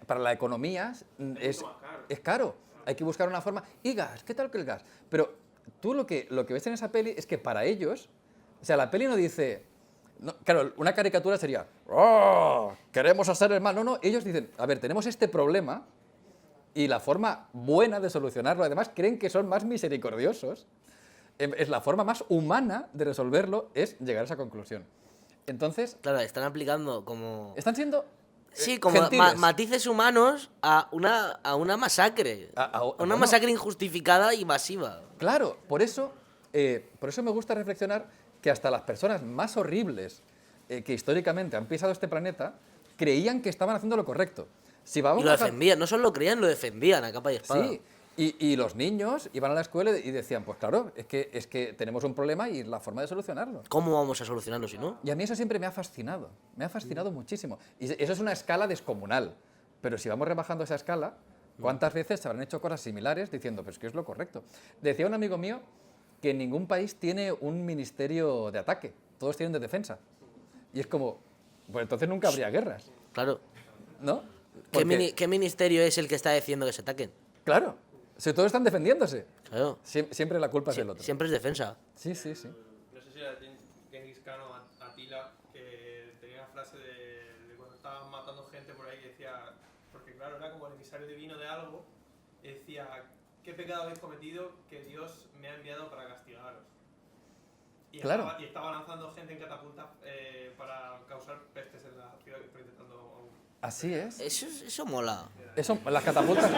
[SPEAKER 2] para la economía es
[SPEAKER 4] mucho más caro.
[SPEAKER 2] es caro. Hay que buscar una forma. Y gas, ¿qué tal que el gas? Pero tú lo que ves en esa peli es que para ellos, o sea, la peli no dice. No, claro, una caricatura sería, ¡oh! Queremos hacer el mal. No, no, ellos dicen, a ver, tenemos este problema y la forma buena de solucionarlo, además creen que son más misericordiosos, es la forma más humana de resolverlo, es llegar a esa conclusión. Entonces,
[SPEAKER 1] Claro, están aplicando como...
[SPEAKER 2] están siendo
[SPEAKER 1] Sí, como
[SPEAKER 2] gentiles.
[SPEAKER 1] matices humanos a una masacre.
[SPEAKER 2] A
[SPEAKER 1] una
[SPEAKER 2] bueno.
[SPEAKER 1] masacre injustificada y masiva.
[SPEAKER 2] Claro, por eso me gusta reflexionar que hasta las personas más horribles que históricamente han pisado este planeta creían que estaban haciendo lo correcto. Si vamos
[SPEAKER 1] Y lo
[SPEAKER 2] a dejar-
[SPEAKER 1] defendían, no solo lo creían, lo defendían a capa y espada.
[SPEAKER 2] Sí, y los niños iban a la escuela y decían, pues claro, es que tenemos un problema y la forma de solucionarlo.
[SPEAKER 1] ¿Cómo vamos a solucionarlo si no?
[SPEAKER 2] Y a mí eso siempre me ha fascinado muchísimo. Y eso es una escala descomunal. Pero si vamos rebajando esa escala, ¿cuántas veces se habrán hecho cosas similares diciendo, pues que es lo correcto? Decía un amigo mío que ningún país tiene un ministerio de ataque, todos tienen de defensa. Y es como, pues entonces nunca habría guerras,
[SPEAKER 1] Claro.
[SPEAKER 2] ¿no?
[SPEAKER 1] ¿Qué,
[SPEAKER 2] Porque,
[SPEAKER 1] ¿Qué ministerio es el que está diciendo que se ataquen?
[SPEAKER 2] claro, si todos están defendiéndose,
[SPEAKER 1] Claro.
[SPEAKER 2] siempre la culpa es del otro.
[SPEAKER 1] Siempre es defensa.
[SPEAKER 2] Sí, sí, sí.
[SPEAKER 4] No sé si era Genghis Khan o Atila, que tenía una frase de cuando estaban matando gente por ahí que decía, porque claro, era como el emisario divino de algo, y decía, ¿qué pecado habéis cometido que Dios me ha enviado para castigaros? Y
[SPEAKER 2] Claro.
[SPEAKER 4] estaba lanzando gente en catapultas para causar pestes en la ciudad que estoy intentando...
[SPEAKER 2] Así es.
[SPEAKER 1] Eso mola.
[SPEAKER 2] Eso, las catapultas,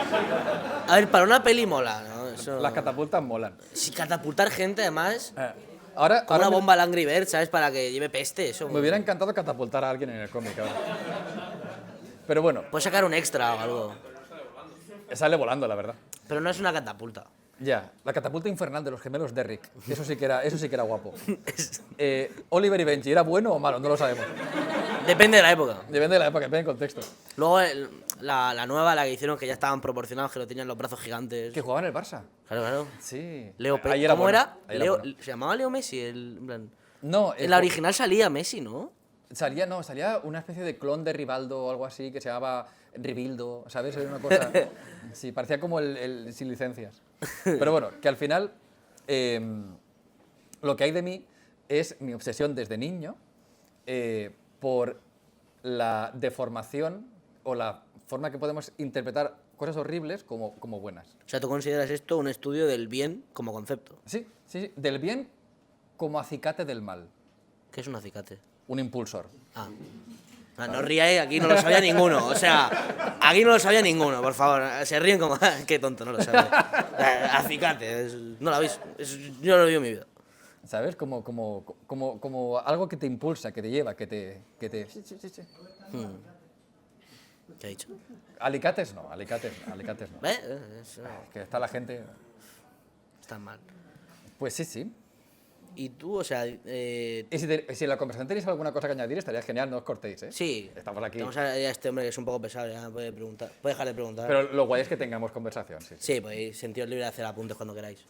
[SPEAKER 1] A ver, para una peli mola, ¿no? Eso...
[SPEAKER 2] las catapultas molan.
[SPEAKER 1] Si catapultar gente, además,
[SPEAKER 2] Ahora,
[SPEAKER 1] con una
[SPEAKER 2] ahora
[SPEAKER 1] bomba al Angry Birds, ¿sabes? Para que lleve peste, eso.
[SPEAKER 2] me hubiera encantado catapultar a alguien en el cómic ahora. Pero bueno,
[SPEAKER 1] Puedes sacar un extra o algo.
[SPEAKER 2] sale volando, la verdad.
[SPEAKER 1] Pero no es una catapulta.
[SPEAKER 2] Ya, la catapulta infernal de los gemelos Derrick. Eso sí que era guapo. Oliver y Benji, ¿era bueno o malo? No lo sabemos.
[SPEAKER 1] Depende de la época.
[SPEAKER 2] Depende de la época, depende del contexto.
[SPEAKER 1] Luego la nueva, la que hicieron, que ya estaban proporcionados, que lo tenían los brazos gigantes.
[SPEAKER 2] Que jugaba en el Barça.
[SPEAKER 1] Claro, claro.
[SPEAKER 2] Sí.
[SPEAKER 1] Leo
[SPEAKER 2] Ahí
[SPEAKER 1] ¿Cómo
[SPEAKER 2] bueno,
[SPEAKER 1] era?
[SPEAKER 2] ahí
[SPEAKER 1] Leo,
[SPEAKER 2] bueno.
[SPEAKER 1] ¿Se llamaba Leo Messi? En plan,
[SPEAKER 2] No,
[SPEAKER 1] en la original salía Messi, ¿no?
[SPEAKER 2] salía una especie de clon de Rivaldo o algo así que se llamaba Ribildo, ¿sabes? Era una cosa... Sí, parecía como el sin licencias. Pero bueno, que al final lo que hay de mí es mi obsesión desde niño por la deformación o la forma que podemos interpretar cosas horribles como buenas.
[SPEAKER 1] O sea, ¿tú consideras esto un estudio del bien como concepto?
[SPEAKER 2] Sí, sí, sí, del bien como acicate del mal,
[SPEAKER 1] ¿Qué es un acicate?
[SPEAKER 2] un impulsor.
[SPEAKER 1] Ah. Ah, no ríais, aquí no lo sabía ninguno. O sea, aquí no lo sabía ninguno, por favor. Se ríen como... Qué tonto, no lo sabe. Acicate, no lo habéis... Yo no lo vi en mi vida.
[SPEAKER 2] ¿Sabes? Como algo que te impulsa, que te lleva, que te... Sí, sí, sí, sí.
[SPEAKER 1] ¿Qué ha dicho?
[SPEAKER 2] Alicates no.
[SPEAKER 1] ¿Ves? Eso
[SPEAKER 2] Que está la gente...
[SPEAKER 1] está mal.
[SPEAKER 2] Pues sí, sí.
[SPEAKER 1] Y tú, o sea...
[SPEAKER 2] Y si en la conversación tenéis alguna cosa que añadir, estaría genial, no os cortéis, ¿eh?
[SPEAKER 1] sí.
[SPEAKER 2] Estamos aquí.
[SPEAKER 1] Vamos a este hombre que es un poco pesado, ya puede preguntar. Puede dejar de preguntar.
[SPEAKER 2] Pero lo guay es que tengamos conversación, sí.
[SPEAKER 1] Sí, podéis sentiros libres de hacer apuntes cuando queráis.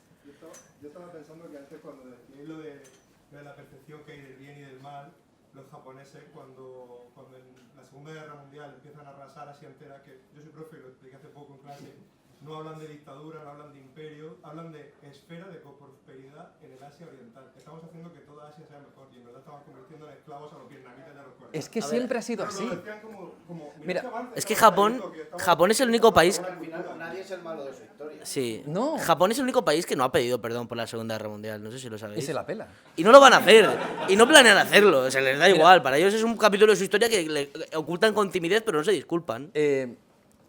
[SPEAKER 6] Yo estaba pensando que antes cuando decís lo de la percepción que hay del bien y del mal, los japoneses cuando en la Segunda Guerra Mundial empiezan a arrasar Asia entera, que yo soy profe y lo expliqué hace poco en clase, no hablan de dictadura, no hablan de imperio, hablan de esfera de prosperidad en el Asia Oriental. Estamos haciendo que toda Asia sea mejor y en verdad estaban convirtiendo en esclavos a los vietnamitas y a los coreanos.
[SPEAKER 2] Es que siempre ha sido
[SPEAKER 6] Pero
[SPEAKER 2] así.
[SPEAKER 6] lo decían como
[SPEAKER 2] Mira,
[SPEAKER 6] qué avance,
[SPEAKER 1] Es que
[SPEAKER 6] estamos
[SPEAKER 1] Japón
[SPEAKER 6] teniendo, que estamos-
[SPEAKER 1] Japón es el único país...
[SPEAKER 7] Al final nadie es el malo de su historia.
[SPEAKER 1] Sí.
[SPEAKER 2] No.
[SPEAKER 1] Japón es el único país que no ha pedido perdón por la Segunda Guerra Mundial, no sé si lo
[SPEAKER 2] Y
[SPEAKER 1] sabéis.
[SPEAKER 2] se la pela.
[SPEAKER 1] Y no lo van a hacer. Y no planean hacerlo. Se les da igual. Para ellos es un capítulo de su historia que le ocultan con timidez, pero no se disculpan.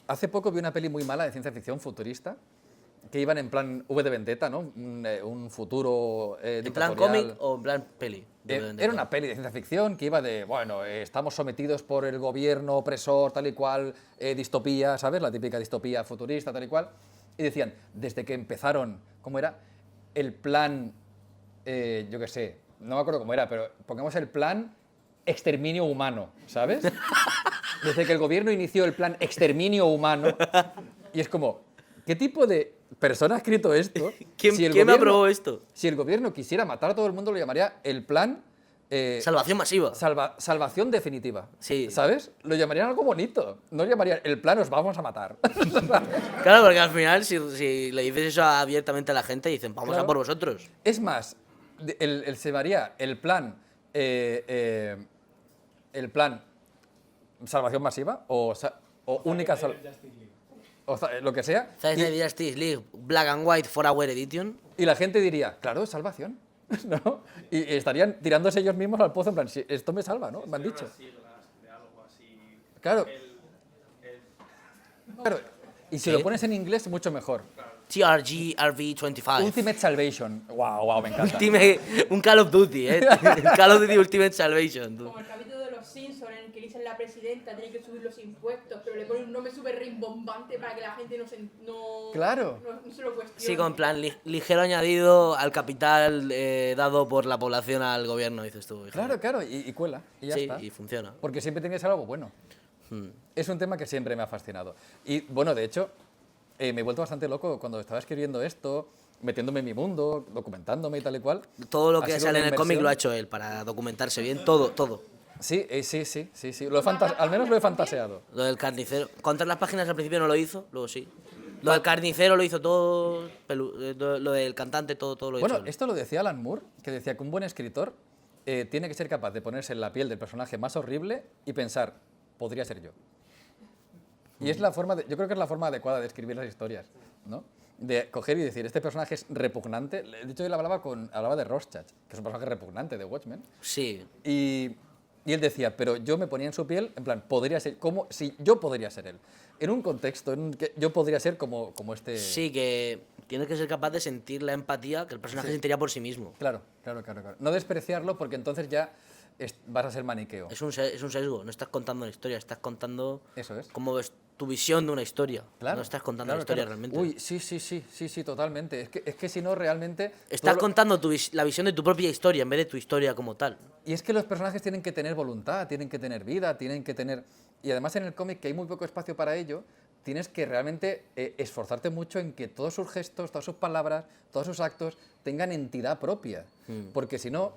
[SPEAKER 2] Hace poco vi una peli muy mala de ciencia ficción futurista que iban en plan V de Vendetta, ¿no? Un futuro
[SPEAKER 1] ¿En plan
[SPEAKER 2] dictatorial.
[SPEAKER 1] cómic o en plan peli?
[SPEAKER 2] Era una peli de ciencia ficción que iba de, bueno, estamos sometidos por el gobierno opresor, tal y cual, distopía, ¿sabes? La típica distopía futurista, tal y cual. Y decían, desde que empezaron, ¿cómo era? El plan, yo qué sé, no me acuerdo cómo era, pero pongamos el plan exterminio humano, ¿sabes? Desde que el gobierno inició el plan exterminio humano, y es como, ¿qué tipo de persona ha escrito esto.
[SPEAKER 1] ¿Quién,
[SPEAKER 2] si el
[SPEAKER 1] ¿quién me
[SPEAKER 2] gobierno-
[SPEAKER 1] aprobó esto?
[SPEAKER 2] Si el gobierno quisiera matar a todo el mundo, lo llamaría el plan...
[SPEAKER 1] Salvación masiva.
[SPEAKER 2] salvación definitiva.
[SPEAKER 1] Sí.
[SPEAKER 2] ¿Sabes? Lo llamarían algo bonito. No llamarían el plan os vamos a matar.
[SPEAKER 1] Claro, porque al final, si le dices eso abiertamente a la gente, dicen, vamos
[SPEAKER 2] Claro.
[SPEAKER 1] a por vosotros.
[SPEAKER 2] Es más, se llamaría el plan salvación masiva o única lo que sea.
[SPEAKER 1] Thursday Justice League Black and White 4-Hour Edition.
[SPEAKER 2] Y la gente diría, claro, es salvación. ¿No? Y estarían tirándose ellos mismos al pozo en plan, "Sí, esto me salva, ¿no? Me han dicho.
[SPEAKER 4] Unas siglas de algo así.
[SPEAKER 2] Claro,
[SPEAKER 4] El-
[SPEAKER 2] claro. Y si
[SPEAKER 1] Sí.
[SPEAKER 2] lo pones en inglés, mucho mejor.
[SPEAKER 1] TRG RV25.
[SPEAKER 2] Ultimate Salvation. Wow, me encanta.
[SPEAKER 1] Un Call of Duty, ¿eh? Call of Duty Ultimate Salvation. tú.
[SPEAKER 3] Como el capítulo de los Simpsons en el que dicen la presidenta tiene que subir los impuestos, pero le ponen un nombre súper rimbombante para que la gente no
[SPEAKER 2] Claro.
[SPEAKER 3] no se lo cuestione.
[SPEAKER 1] Sí, con plan ligero añadido al capital dado por la población al gobierno, dices tú. hija.
[SPEAKER 2] Claro, y cuela. Y ya
[SPEAKER 1] Sí,
[SPEAKER 2] está.
[SPEAKER 1] y funciona.
[SPEAKER 2] Porque siempre tiene que ser algo bueno. Es un tema que siempre me ha fascinado. Y bueno, de hecho, me he vuelto bastante loco cuando estaba escribiendo esto, metiéndome en mi mundo, documentándome y tal y cual.
[SPEAKER 1] Todo lo
[SPEAKER 2] Ha
[SPEAKER 1] que
[SPEAKER 2] sido
[SPEAKER 1] sale
[SPEAKER 2] una
[SPEAKER 1] en el cómic
[SPEAKER 2] inversión.
[SPEAKER 1] lo ha hecho él para documentarse bien, todo.
[SPEAKER 2] Sí. Al menos lo he fantaseado.
[SPEAKER 1] Lo del carnicero. Contar las páginas al principio no lo hizo, luego sí. Lo del carnicero lo hizo todo, lo del cantante todo lo hizo.
[SPEAKER 2] Bueno,
[SPEAKER 1] él.
[SPEAKER 2] esto lo decía Alan Moore, que decía que un buen escritor tiene que ser capaz de ponerse en la piel del personaje más horrible y pensar, podría ser yo. Y es la forma yo creo que es la forma adecuada de escribir las historias, ¿no? De coger y decir, este personaje es repugnante. De hecho, él hablaba de Rorschach, que es un personaje repugnante de Watchmen.
[SPEAKER 1] Sí.
[SPEAKER 2] Y él decía, pero yo me ponía en su piel, en plan, podría ser, como si yo podría ser él. En un contexto en que yo podría ser como este...
[SPEAKER 1] Sí, que tienes que ser capaz de sentir la empatía que el personaje sentiría por sí mismo.
[SPEAKER 2] Claro. No despreciarlo porque entonces ya vas a ser maniqueo.
[SPEAKER 1] Es un sesgo, no estás contando una historia, estás contando
[SPEAKER 2] Eso es.
[SPEAKER 1] cómo ves tu visión de una historia.
[SPEAKER 2] Claro,
[SPEAKER 1] No estás contando
[SPEAKER 2] claro,
[SPEAKER 1] la historia
[SPEAKER 2] claro.
[SPEAKER 1] realmente.
[SPEAKER 2] Uy, sí, totalmente. Es que si no, realmente...
[SPEAKER 1] Estás
[SPEAKER 2] todo lo-
[SPEAKER 1] contando la visión de tu propia historia en vez de tu historia como tal.
[SPEAKER 2] Y es que los personajes tienen que tener voluntad, tienen que tener vida, tienen que tener... Y además en el cómic, que hay muy poco espacio para ello, tienes que realmente esforzarte mucho en que todos sus gestos, todas sus palabras, todos sus actos tengan entidad propia. Porque si no,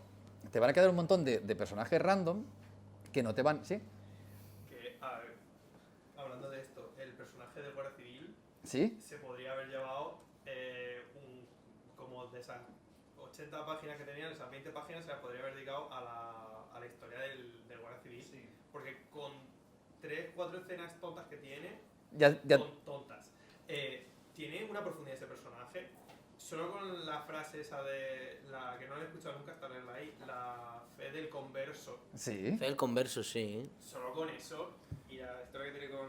[SPEAKER 2] te van a quedar un montón de personajes random que no te van... ¿Sí?
[SPEAKER 4] que, a ver, hablando de esto, el personaje de Guardia Civil
[SPEAKER 2] ¿Sí?
[SPEAKER 4] se podría haber llevado como de esas 80 páginas que tenían, esas 20 páginas se las podría haber dedicado a la historia del Guardia Civil. Porque con 3-4 escenas tontas que tiene,
[SPEAKER 2] Ya,
[SPEAKER 4] tontas, tiene una profundidad ese personaje. Solo con la frase esa de la que no la he escuchado nunca hasta leerla ahí, la fe del converso.
[SPEAKER 2] sí.
[SPEAKER 1] El converso, sí.
[SPEAKER 4] Solo con eso y la historia que tiene con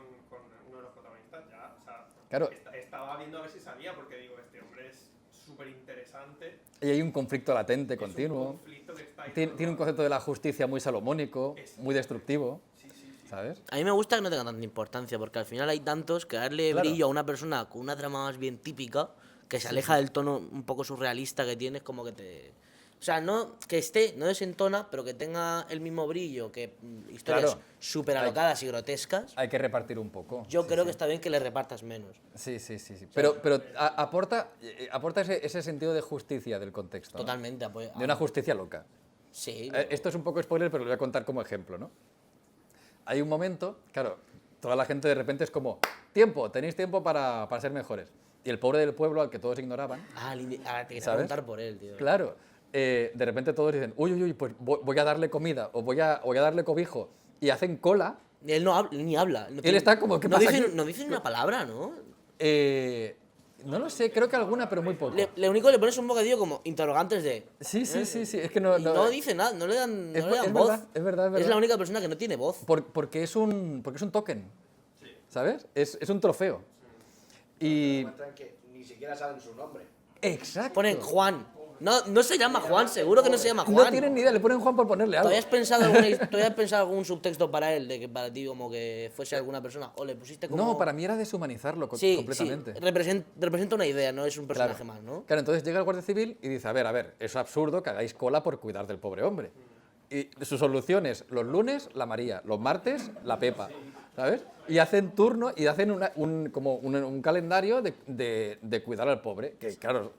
[SPEAKER 4] uno de los protagonistas, ya, o sea,
[SPEAKER 2] Claro.
[SPEAKER 4] estaba viendo a ver si salía porque digo, este hombre es súper interesante.
[SPEAKER 2] Y hay un conflicto latente,
[SPEAKER 4] Es un
[SPEAKER 2] continuo.
[SPEAKER 4] conflicto que está ahí
[SPEAKER 2] Tiene
[SPEAKER 4] todo
[SPEAKER 2] un concepto de la justicia muy salomónico,
[SPEAKER 4] Es-
[SPEAKER 2] muy destructivo,
[SPEAKER 4] Sí, sí, sí.
[SPEAKER 2] ¿sabes?
[SPEAKER 1] A mí me gusta que no tenga tanta importancia, porque al final hay tantos que darle
[SPEAKER 2] Claro.
[SPEAKER 1] brillo a una persona con una trama más bien típica, que se aleja del tono un poco surrealista que tiene, es como que te... O sea, no que esté, no desentona, pero que tenga el mismo brillo que historias
[SPEAKER 2] Claro.
[SPEAKER 1] súper alocadas y grotescas.
[SPEAKER 2] Hay que repartir un poco.
[SPEAKER 1] Yo
[SPEAKER 2] Sí,
[SPEAKER 1] creo
[SPEAKER 2] sí.
[SPEAKER 1] que está bien que le repartas menos.
[SPEAKER 2] Sí. Pero aporta ese sentido de justicia del contexto, ¿no?
[SPEAKER 1] Totalmente. apoyo-
[SPEAKER 2] De una justicia loca.
[SPEAKER 1] Sí.
[SPEAKER 2] Esto es un poco spoiler, pero lo voy a contar como ejemplo, ¿no? Hay un momento, claro, toda la gente de repente es como, tenéis tiempo para ser mejores. Y el pobre del pueblo, al que todos ignoraban,
[SPEAKER 1] Te quería
[SPEAKER 2] ¿sabes?
[SPEAKER 1] preguntar por él, tío.
[SPEAKER 2] claro, de repente todos dicen, uy, pues voy a darle comida o voy a darle cobijo. Y hacen cola.
[SPEAKER 1] Él no habla, ni habla. No tiene-
[SPEAKER 2] está como, ¿qué
[SPEAKER 1] no
[SPEAKER 2] pasa
[SPEAKER 1] dice,
[SPEAKER 2] aquí?
[SPEAKER 1] no dice ni una palabra, ¿no?
[SPEAKER 2] No lo sé, creo que alguna, pero muy poco.
[SPEAKER 1] Lo único que le pones un bocadillo como interrogantes de...
[SPEAKER 2] Sí, es que no...
[SPEAKER 1] Y no dice nada, no le dan,
[SPEAKER 2] Es
[SPEAKER 1] no le dan
[SPEAKER 2] es
[SPEAKER 1] voz.
[SPEAKER 2] verdad, es verdad, es
[SPEAKER 1] Es
[SPEAKER 2] verdad.
[SPEAKER 1] la única persona que no tiene voz.
[SPEAKER 2] Porque es un token, ¿sabes? Es un trofeo. Y...
[SPEAKER 7] Demuestran que ni siquiera saben su nombre.
[SPEAKER 2] Exacto.
[SPEAKER 1] Ponen Juan. No se llama Juan, seguro que no se llama Juan.
[SPEAKER 2] No tienen ni idea, le ponen Juan por ponerle algo.
[SPEAKER 1] ¿Todavía has pensado algún subtexto para él, de que para ti como que fuese alguna persona? ¿O le pusiste como...?
[SPEAKER 2] No, para mí era deshumanizarlo
[SPEAKER 1] Sí,
[SPEAKER 2] completamente.
[SPEAKER 1] sí, representa una idea, no es un personaje
[SPEAKER 2] Claro.
[SPEAKER 1] más, ¿no?
[SPEAKER 2] Claro, entonces llega el Guardia Civil y dice, a ver, es absurdo que hagáis cola por cuidar del pobre hombre. Y su solución es, los lunes, la María, los martes, la Pepa. ¿sabes? Y hacen turno y hacen como un calendario de cuidar al pobre, que claro...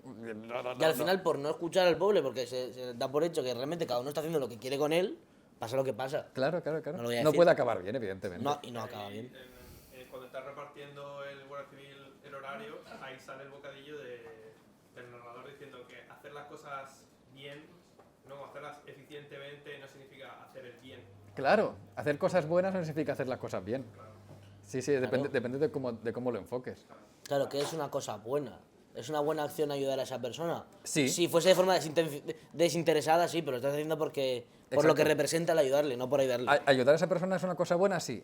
[SPEAKER 1] Y al final, por no escuchar al pobre, porque se da por hecho que realmente cada uno está haciendo lo que quiere con él, pasa lo que pasa.
[SPEAKER 2] Claro.
[SPEAKER 1] No lo voy a
[SPEAKER 2] No
[SPEAKER 1] decir.
[SPEAKER 2] puede acabar bien, evidentemente.
[SPEAKER 1] No, y no acaba bien.
[SPEAKER 4] Cuando estás repartiendo el Guardia Civil el horario, ahí sale el bocadillo del narrador diciendo que hacer las cosas bien, no hacerlas eficientemente, no significa hacer el bien.
[SPEAKER 2] Claro, hacer cosas buenas no significa hacer las cosas bien. Sí,
[SPEAKER 1] Claro.
[SPEAKER 2] depende de cómo lo enfoques.
[SPEAKER 1] Claro, que es una cosa buena. ¿Es una buena acción ayudar a esa persona?
[SPEAKER 2] Sí.
[SPEAKER 1] Si fuese de forma desinteresada, sí, pero lo estás haciendo por lo
[SPEAKER 2] Exacto.
[SPEAKER 1] que representa el ayudarle, no por ayudarle.
[SPEAKER 2] Ayudar a esa persona es una cosa buena, sí.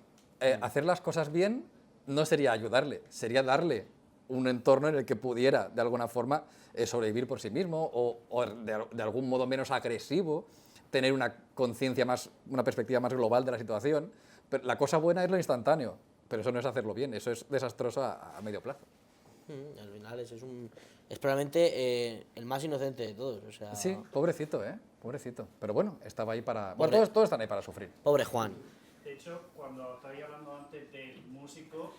[SPEAKER 2] Hacer las cosas bien no sería ayudarle, sería darle un entorno en el que pudiera, de alguna forma, sobrevivir por sí mismo o de algún modo menos agresivo, tener una conciencia más, una perspectiva más global de la situación. Pero la cosa buena es lo instantáneo, pero eso no es hacerlo bien, eso es desastroso a medio plazo.
[SPEAKER 1] Al final es probablemente el más inocente de todos. O sea,
[SPEAKER 2] Sí, pobrecito, pobrecito. Pero bueno, estaba ahí para...
[SPEAKER 1] Pobre.
[SPEAKER 2] Bueno, todos están ahí para sufrir.
[SPEAKER 1] Pobre Juan.
[SPEAKER 5] De hecho, cuando estabais hablando antes del músico,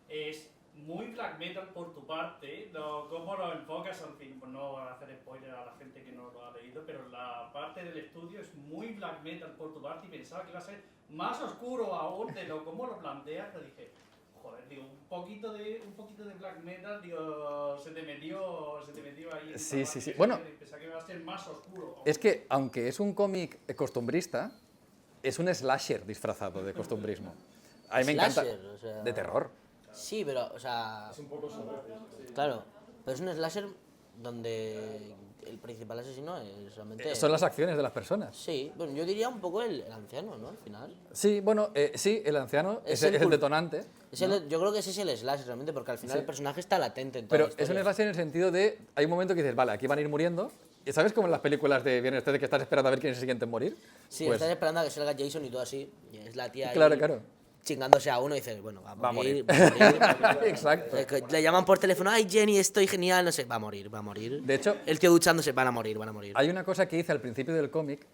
[SPEAKER 5] es muy black metal por tu parte, cómo lo enfocas, al fin, pues no voy a hacer spoiler a la gente que no lo ha leído, pero la parte del estudio es muy black metal por tu parte y pensaba que iba a ser más oscuro aún de cómo lo planteas, pero dije, joder, digo, un poquito de black metal, digo, se te metió ahí. En
[SPEAKER 2] Sí,
[SPEAKER 5] esa
[SPEAKER 2] sí, sí.
[SPEAKER 5] parte,
[SPEAKER 2] Bueno,
[SPEAKER 5] pensaba que iba a ser más oscuro.
[SPEAKER 2] es que, aunque es un cómic costumbrista, es un slasher disfrazado de costumbrismo. A mí me encanta.
[SPEAKER 1] Slasher, o sea-
[SPEAKER 2] De terror.
[SPEAKER 1] Sí, pero, o sea...
[SPEAKER 6] Es un poco sobre.
[SPEAKER 1] Claro, pero es un slasher donde el principal asesino es realmente...
[SPEAKER 2] Son las acciones de las personas.
[SPEAKER 1] Sí, bueno, yo diría un poco el anciano, ¿no? Al final.
[SPEAKER 2] Sí, bueno, sí, el anciano
[SPEAKER 1] Es
[SPEAKER 2] es
[SPEAKER 1] el
[SPEAKER 2] el
[SPEAKER 1] cul-
[SPEAKER 2] detonante.
[SPEAKER 1] Yo creo que ese es el slasher realmente, porque al final
[SPEAKER 2] Sí.
[SPEAKER 1] el personaje está latente en toda
[SPEAKER 2] Pero
[SPEAKER 1] la
[SPEAKER 2] es un
[SPEAKER 1] historia.
[SPEAKER 2] slasher en el sentido de, hay un momento que dices, vale, aquí van a ir muriendo. ¿Y sabes como en las películas de Viernes 13 que estás esperando a ver quién es el siguiente en morir?
[SPEAKER 1] Sí,
[SPEAKER 2] Pues,
[SPEAKER 1] estás esperando a que salga Jason y todo así. Y es la tía ahí
[SPEAKER 2] Claro, claro.
[SPEAKER 1] chingándose a uno y dices, bueno, va a
[SPEAKER 2] Va a
[SPEAKER 1] morir.
[SPEAKER 2] morir.
[SPEAKER 1] Va a morir.
[SPEAKER 2] Exacto.
[SPEAKER 1] Que le llaman por teléfono, ay Jenny, estoy genial, no sé, va a morir, va a morir.
[SPEAKER 2] De hecho,
[SPEAKER 1] El tío duchándose, van a morir, van a morir.
[SPEAKER 2] hay una cosa que hice al principio del cómic.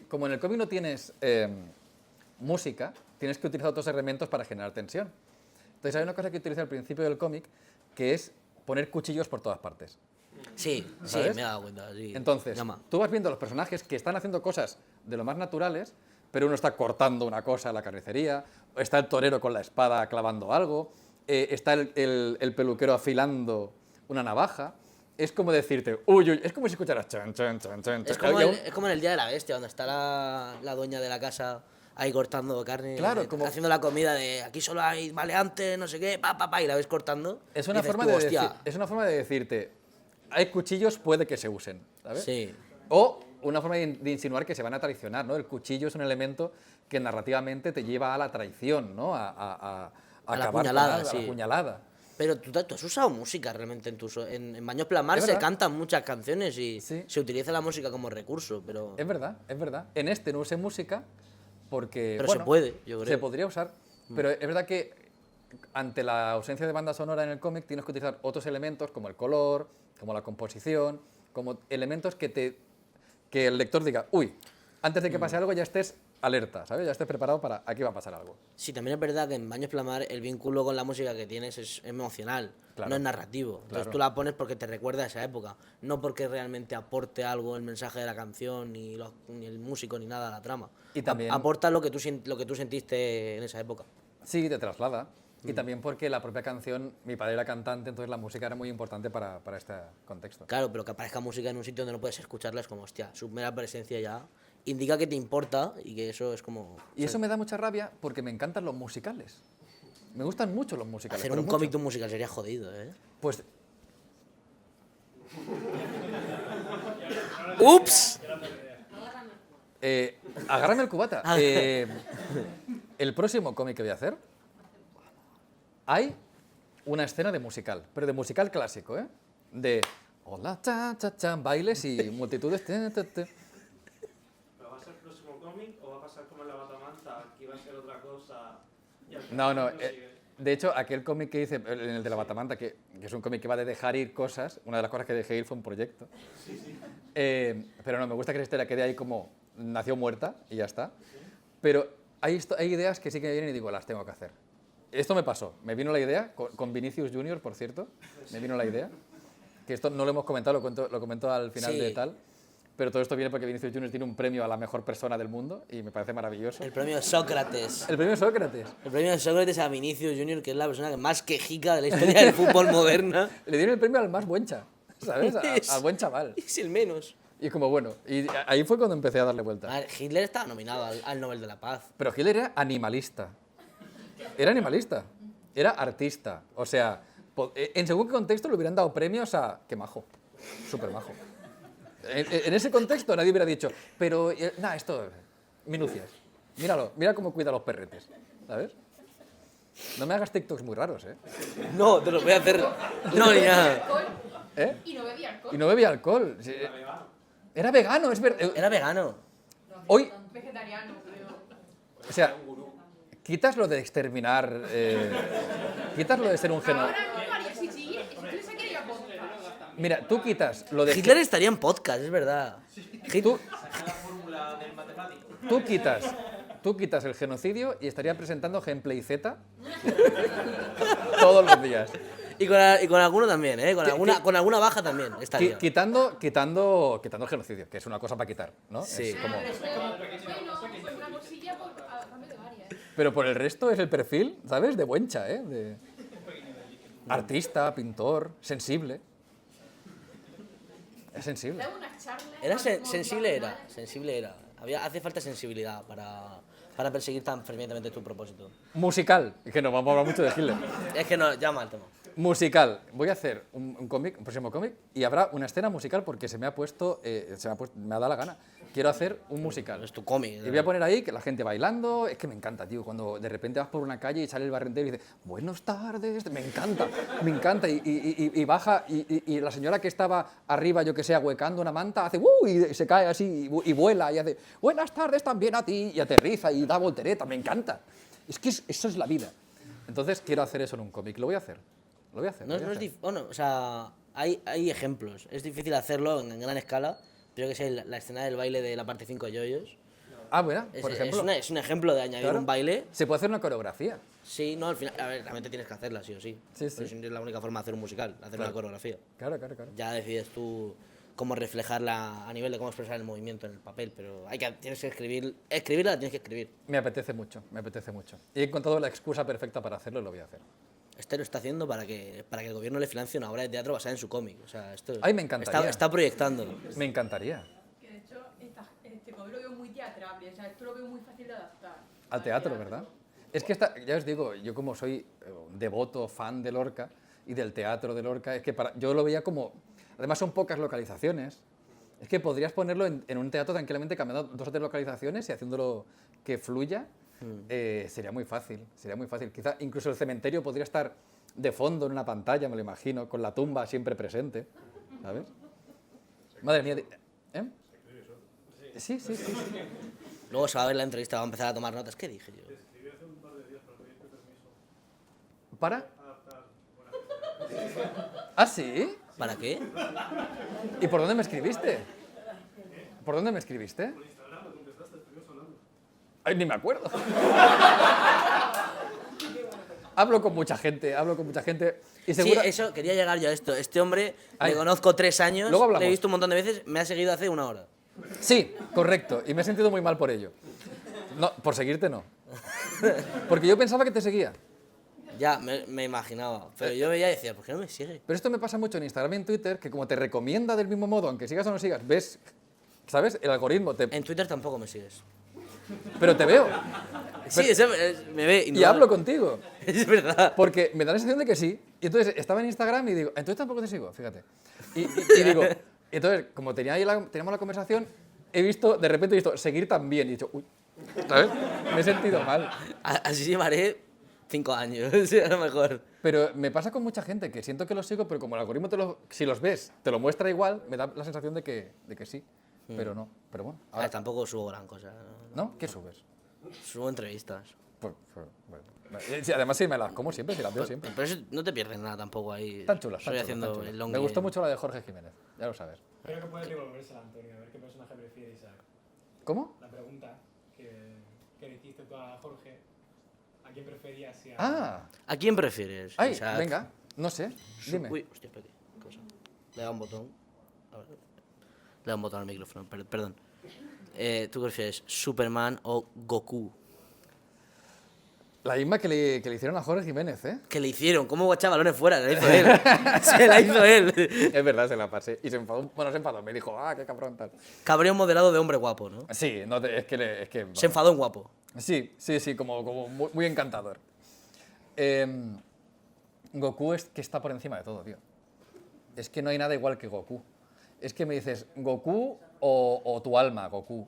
[SPEAKER 2] Como en el cómic no tienes música, tienes que utilizar otros elementos para generar tensión. Entonces hay una cosa que utilicé al principio del cómic, que es poner cuchillos por todas partes.
[SPEAKER 1] Sí, sí,
[SPEAKER 2] ¿Sabes?
[SPEAKER 1] me he dado cuenta. Sí.
[SPEAKER 2] Entonces,
[SPEAKER 1] Llama.
[SPEAKER 2] tú vas viendo a los personajes que están haciendo cosas de lo más naturales, pero uno está cortando una cosa en la carnicería, o está el torero con la espada clavando algo, está el peluquero afilando una navaja. Es como decirte, uy, uy, es como si escucharas chan, chan, chan, chan,
[SPEAKER 1] Es
[SPEAKER 2] chan.
[SPEAKER 1] como,
[SPEAKER 2] Y aún-
[SPEAKER 1] es como en el Día de la Bestia, donde está la dueña de la casa ahí cortando carne,
[SPEAKER 2] Claro, como-
[SPEAKER 1] haciendo la comida de aquí solo hay maleantes, no sé qué, y la ves cortando.
[SPEAKER 2] es una,
[SPEAKER 1] y dices
[SPEAKER 2] forma
[SPEAKER 1] tú,
[SPEAKER 2] de
[SPEAKER 1] hostia,
[SPEAKER 2] es una forma de decirte, hay cuchillos, puede que se usen, ¿sabes?
[SPEAKER 1] sí.
[SPEAKER 2] O una forma de insinuar que se van a traicionar, ¿no? El cuchillo es un elemento que narrativamente te lleva a la traición, ¿no? A
[SPEAKER 1] A la
[SPEAKER 2] acabar con
[SPEAKER 1] puñalada,
[SPEAKER 2] algo, a la
[SPEAKER 1] sí.
[SPEAKER 2] puñalada.
[SPEAKER 1] Pero tú has usado música realmente en Baños Plasmar,
[SPEAKER 2] Es
[SPEAKER 1] se
[SPEAKER 2] verdad.
[SPEAKER 1] cantan muchas canciones y
[SPEAKER 2] Sí.
[SPEAKER 1] se utiliza la música como recurso, pero...
[SPEAKER 2] Es verdad, es verdad. En este no usé música porque...
[SPEAKER 1] Pero
[SPEAKER 2] bueno,
[SPEAKER 1] se puede, yo creo.
[SPEAKER 2] Se podría usar, pero es verdad que ante la ausencia de banda sonora en el cómic tienes que utilizar otros elementos como el color, como la composición, como elementos que el lector diga, uy, antes de que pase algo ya estés alerta, ¿sabes? Ya estés preparado para aquí va a pasar algo.
[SPEAKER 1] Sí, también es verdad que en Baños Plasmar el vínculo con la música que tienes es emocional,
[SPEAKER 2] Claro.
[SPEAKER 1] no es narrativo. Entonces
[SPEAKER 2] Claro.
[SPEAKER 1] tú la pones porque te recuerda a esa época, no porque realmente aporte algo el mensaje de la canción, ni el músico, ni nada a la trama.
[SPEAKER 2] Y también-
[SPEAKER 1] Aporta lo que tú sentiste en esa época.
[SPEAKER 2] Sí, te traslada. Y también porque la propia canción, mi padre era cantante, entonces la música era muy importante para este contexto.
[SPEAKER 1] Claro, pero que aparezca música en un sitio donde no puedes escucharla es como, hostia, su mera presencia ya indica que te importa y que eso es como...
[SPEAKER 2] Y eso me da mucha rabia porque me encantan los musicales. Me gustan mucho los musicales.
[SPEAKER 1] Hacer
[SPEAKER 2] pero
[SPEAKER 1] un
[SPEAKER 2] mucho.
[SPEAKER 1] cómic de un musical sería jodido, ¿eh?
[SPEAKER 2] Pues
[SPEAKER 1] ¡Ups!
[SPEAKER 2] agárrame el cubata. El próximo cómic que voy a hacer, hay una escena de musical, pero de musical clásico, ¿eh? De hola, cha, cha, cha, bailes y multitudes. Te.
[SPEAKER 8] ¿Pero va a ser el próximo cómic o va a pasar como en la Batamanta, que iba a ser otra cosa? Y al
[SPEAKER 2] No,
[SPEAKER 8] final
[SPEAKER 2] no.
[SPEAKER 8] sigue?
[SPEAKER 2] De hecho, aquel cómic que hice, en el de la Batamanta, que es un cómic que va de dejar ir cosas, una de las cosas que dejé ir fue un proyecto. Pero no, me gusta que esa historia quede ahí como nació muerta y ya está. Pero hay ideas que sí que me vienen y digo, las tengo que hacer. Esto me pasó. Me vino la idea, con Vinicius Junior, por cierto, me vino la idea. Que esto no lo hemos comentado, lo comento al final
[SPEAKER 1] Sí.
[SPEAKER 2] de tal. Pero todo esto viene porque Vinicius Junior tiene un premio a la mejor persona del mundo y me parece maravilloso.
[SPEAKER 1] El premio Sócrates.
[SPEAKER 2] El premio Sócrates.
[SPEAKER 1] El premio Sócrates a Vinicius Junior, que es la persona que más quejica de la historia del fútbol moderna.
[SPEAKER 2] Le dieron el premio al más buencha, ¿sabes? Al buen chaval.
[SPEAKER 1] Es el menos.
[SPEAKER 2] Y como bueno, y ahí fue cuando empecé a darle vuelta.
[SPEAKER 1] A ver, Hitler estaba nominado al Nobel de la Paz.
[SPEAKER 2] Pero Hitler era animalista. Era animalista. Era artista. O sea, en según qué contexto le hubieran dado premios a... ¡Qué majo! Súper majo. En ese contexto nadie hubiera dicho, pero nada, esto, minucias. Míralo, mira cómo cuida los perretes, ¿sabes? No me hagas TikToks muy raros, ¿eh?
[SPEAKER 1] No, te lo voy a hacer. No, ni nada.
[SPEAKER 3] Alcohol
[SPEAKER 2] ¿Eh?
[SPEAKER 3] y no bebía alcohol.
[SPEAKER 2] Y no bebía alcohol. Sí, era vegano, es verdad.
[SPEAKER 1] Era vegano.
[SPEAKER 2] Hoy,
[SPEAKER 3] Vegetariano, creo.
[SPEAKER 2] o sea, quitas lo de exterminar, quitas lo de ser un genocida.
[SPEAKER 3] Ahora no, María, sí, Hitler se quería podcast.
[SPEAKER 2] Mira, tú quitas lo de...
[SPEAKER 1] Hitler estaría en podcast, es verdad.
[SPEAKER 2] Tú,
[SPEAKER 8] Saca la fórmula del matemático.
[SPEAKER 2] tú quitas el genocidio y estaría presentando Gameplay Z todos los días.
[SPEAKER 1] Y con alguno también, ¿eh? Con alguna baja también estaría.
[SPEAKER 2] Quitando el genocidio, que es una cosa para quitar, ¿no?
[SPEAKER 1] Sí.
[SPEAKER 2] Es como-
[SPEAKER 3] Bueno, pues una cosilla a cambio de varias.
[SPEAKER 2] pero por el resto es el perfil, ¿sabes? De buencha, ¿eh? De artista, pintor, sensible. Es sensible.
[SPEAKER 3] Daba unas charlas.
[SPEAKER 1] Era
[SPEAKER 3] como
[SPEAKER 1] sensible,
[SPEAKER 3] motivacionales.
[SPEAKER 1] sensible era. Hace falta sensibilidad para perseguir tan fervientemente tu propósito.
[SPEAKER 2] Musical, que nos vamos a hablar mucho de Hitler.
[SPEAKER 1] Es que no, llama al tema.
[SPEAKER 2] Musical. Voy a hacer un próximo cómic, y habrá una escena musical porque me ha dado la gana. Quiero hacer un musical.
[SPEAKER 1] Es tu cómic.
[SPEAKER 2] Y voy a poner ahí que la gente bailando. Es que me encanta, tío. Cuando de repente vas por una calle y sale el barrendero y dice, buenas tardes. Me encanta, me encanta. Y baja y la señora que estaba arriba, yo que sé, ahuecando una manta, hace y se cae así y vuela y hace buenas tardes también a ti y aterriza y da voltereta. Me encanta. Es que eso es la vida. Entonces quiero hacer eso en un cómic. Lo voy a hacer. Lo voy a hacer.
[SPEAKER 1] No,
[SPEAKER 2] lo voy a
[SPEAKER 1] no es
[SPEAKER 2] hacer.
[SPEAKER 1] bueno, o sea, hay ejemplos. Es difícil hacerlo en gran escala. Pero yo que sé, la escena del baile de la parte 5 de Yoyos.
[SPEAKER 2] Ah, bueno, por ejemplo.
[SPEAKER 1] Es un ejemplo de añadir
[SPEAKER 2] Claro.
[SPEAKER 1] un baile.
[SPEAKER 2] Se puede hacer una coreografía.
[SPEAKER 1] Sí, no, al final, a ver, realmente tienes que hacerla, sí o sí.
[SPEAKER 2] Sí, sí.
[SPEAKER 1] Pero si no es la única forma de hacer un musical, hacer
[SPEAKER 2] Claro.
[SPEAKER 1] una coreografía.
[SPEAKER 2] Claro, claro, claro.
[SPEAKER 1] Ya decides tú cómo reflejarla a nivel de cómo expresar el movimiento en el papel, pero tienes que escribirla la tienes que escribir.
[SPEAKER 2] Me apetece mucho, me apetece mucho. Y he encontrado la excusa perfecta para hacerlo y lo voy a hacer.
[SPEAKER 1] Este lo está haciendo para que el gobierno le financie una obra de teatro basada en su cómic. O sea, esto
[SPEAKER 2] Ay, me encantaría.
[SPEAKER 1] está proyectando.
[SPEAKER 2] Me encantaría.
[SPEAKER 3] Que de hecho, este cómic lo veo muy teatrable. O sea, esto lo veo muy fácil de adaptar.
[SPEAKER 2] Al teatro, ¿verdad? Es que ya os digo, yo como soy devoto, fan de Lorca y del teatro de Lorca, es que yo lo veía como... Además son pocas localizaciones. Es que podrías ponerlo en un teatro tranquilamente cambiando 2 o 3 localizaciones y haciéndolo que fluya. Sería muy fácil, sería muy fácil. Quizá incluso el cementerio podría estar de fondo en una pantalla, me lo imagino, con la tumba siempre presente, ¿sabes? Madre mía, ¿eh? Sí, sí, sí. sí.
[SPEAKER 1] Luego se va a ver la entrevista, va a empezar a tomar notas. ¿Qué dije yo?
[SPEAKER 2] ¿Para? ¿Ah, sí?
[SPEAKER 1] ¿Para qué?
[SPEAKER 2] ¿Y por dónde me escribiste? ¿Por dónde me escribiste? Ay, ni me acuerdo. Hablo con mucha gente y
[SPEAKER 1] Sí,
[SPEAKER 2] segura...
[SPEAKER 1] eso, quería llegar yo a esto. Este hombre,
[SPEAKER 2] Ay.
[SPEAKER 1] le conozco 3 años,
[SPEAKER 2] Luego hablamos.
[SPEAKER 1] le he visto un montón de veces, me ha seguido hace 1 hora.
[SPEAKER 2] Sí, correcto, y me he sentido muy mal por ello. No, por seguirte no. Porque yo pensaba que te seguía.
[SPEAKER 1] Ya, me imaginaba. Pero yo veía y decía, ¿por qué no me sigue?
[SPEAKER 2] Pero esto me pasa mucho en Instagram y en Twitter, que como te recomienda del mismo modo, aunque sigas o no sigas, ves, ¿sabes? El algoritmo te...
[SPEAKER 1] En Twitter tampoco me sigues.
[SPEAKER 2] Pero te veo.
[SPEAKER 1] Sí, me ve.
[SPEAKER 2] Y hablo contigo.
[SPEAKER 1] Es verdad.
[SPEAKER 2] Porque me da la sensación de que sí. Y entonces estaba en Instagram y digo, entonces tampoco te sigo, fíjate. Y digo, entonces, como teníamos la conversación, de repente he visto seguir también y he dicho, uy, ¿sabes? Me he sentido mal.
[SPEAKER 1] Así llevaré 5 años, sí, a lo mejor.
[SPEAKER 2] Pero me pasa con mucha gente que siento que los sigo, pero como el algoritmo si los ves, te lo muestra igual, me da la sensación de que sí. Pero no, pero bueno.
[SPEAKER 1] Ahora tampoco subo gran cosa.
[SPEAKER 2] ¿No? ¿Qué subes?
[SPEAKER 1] Subo entrevistas.
[SPEAKER 2] Bueno. Sí, además sí me las como siempre, sí las veo siempre.
[SPEAKER 1] Pero eso no te pierdes nada tampoco ahí.
[SPEAKER 2] Tan chulas,
[SPEAKER 1] Estoy
[SPEAKER 2] tan
[SPEAKER 1] haciendo
[SPEAKER 2] chulas, tan
[SPEAKER 1] el
[SPEAKER 2] chulas.
[SPEAKER 1] long
[SPEAKER 2] Me gustó
[SPEAKER 1] game.
[SPEAKER 2] mucho la de Jorge Jiménez, ya lo sabes.
[SPEAKER 5] Creo que puedes devolvérsela, Antonio, a ver qué personaje prefiere Isaac.
[SPEAKER 2] ¿Cómo?
[SPEAKER 5] La pregunta que le hiciste tú a Jorge, ¿a
[SPEAKER 9] quién preferías? Si
[SPEAKER 1] ¿A quién prefieres?
[SPEAKER 2] Ay,
[SPEAKER 1] Isaac?
[SPEAKER 2] venga, no sé, dime.
[SPEAKER 1] Uy, hostia, espérate. ¿Qué pasa? Le da un botón. A ver. Le da un botón al micrófono, perdón. ¿Tú qué prefieres, Superman o Goku?
[SPEAKER 2] La misma que le hicieron a Jorge Jiménez, ¿eh?
[SPEAKER 1] ¿Qué le hicieron? ¿Cómo echar balones fuera? La hizo él. Se la hizo él.
[SPEAKER 2] Es verdad, se la pasé. Y se enfadó, bueno, se enfadó, me dijo, qué cabrón tal.
[SPEAKER 1] Cabreo moderado de hombre guapo, ¿no?
[SPEAKER 2] Sí, no, es que...
[SPEAKER 1] Se enfadó en guapo.
[SPEAKER 2] Sí, como muy encantador. Goku es que está por encima de todo, tío. Es que no hay nada igual que Goku. Es que me dices, ¿Goku o tu alma, Goku?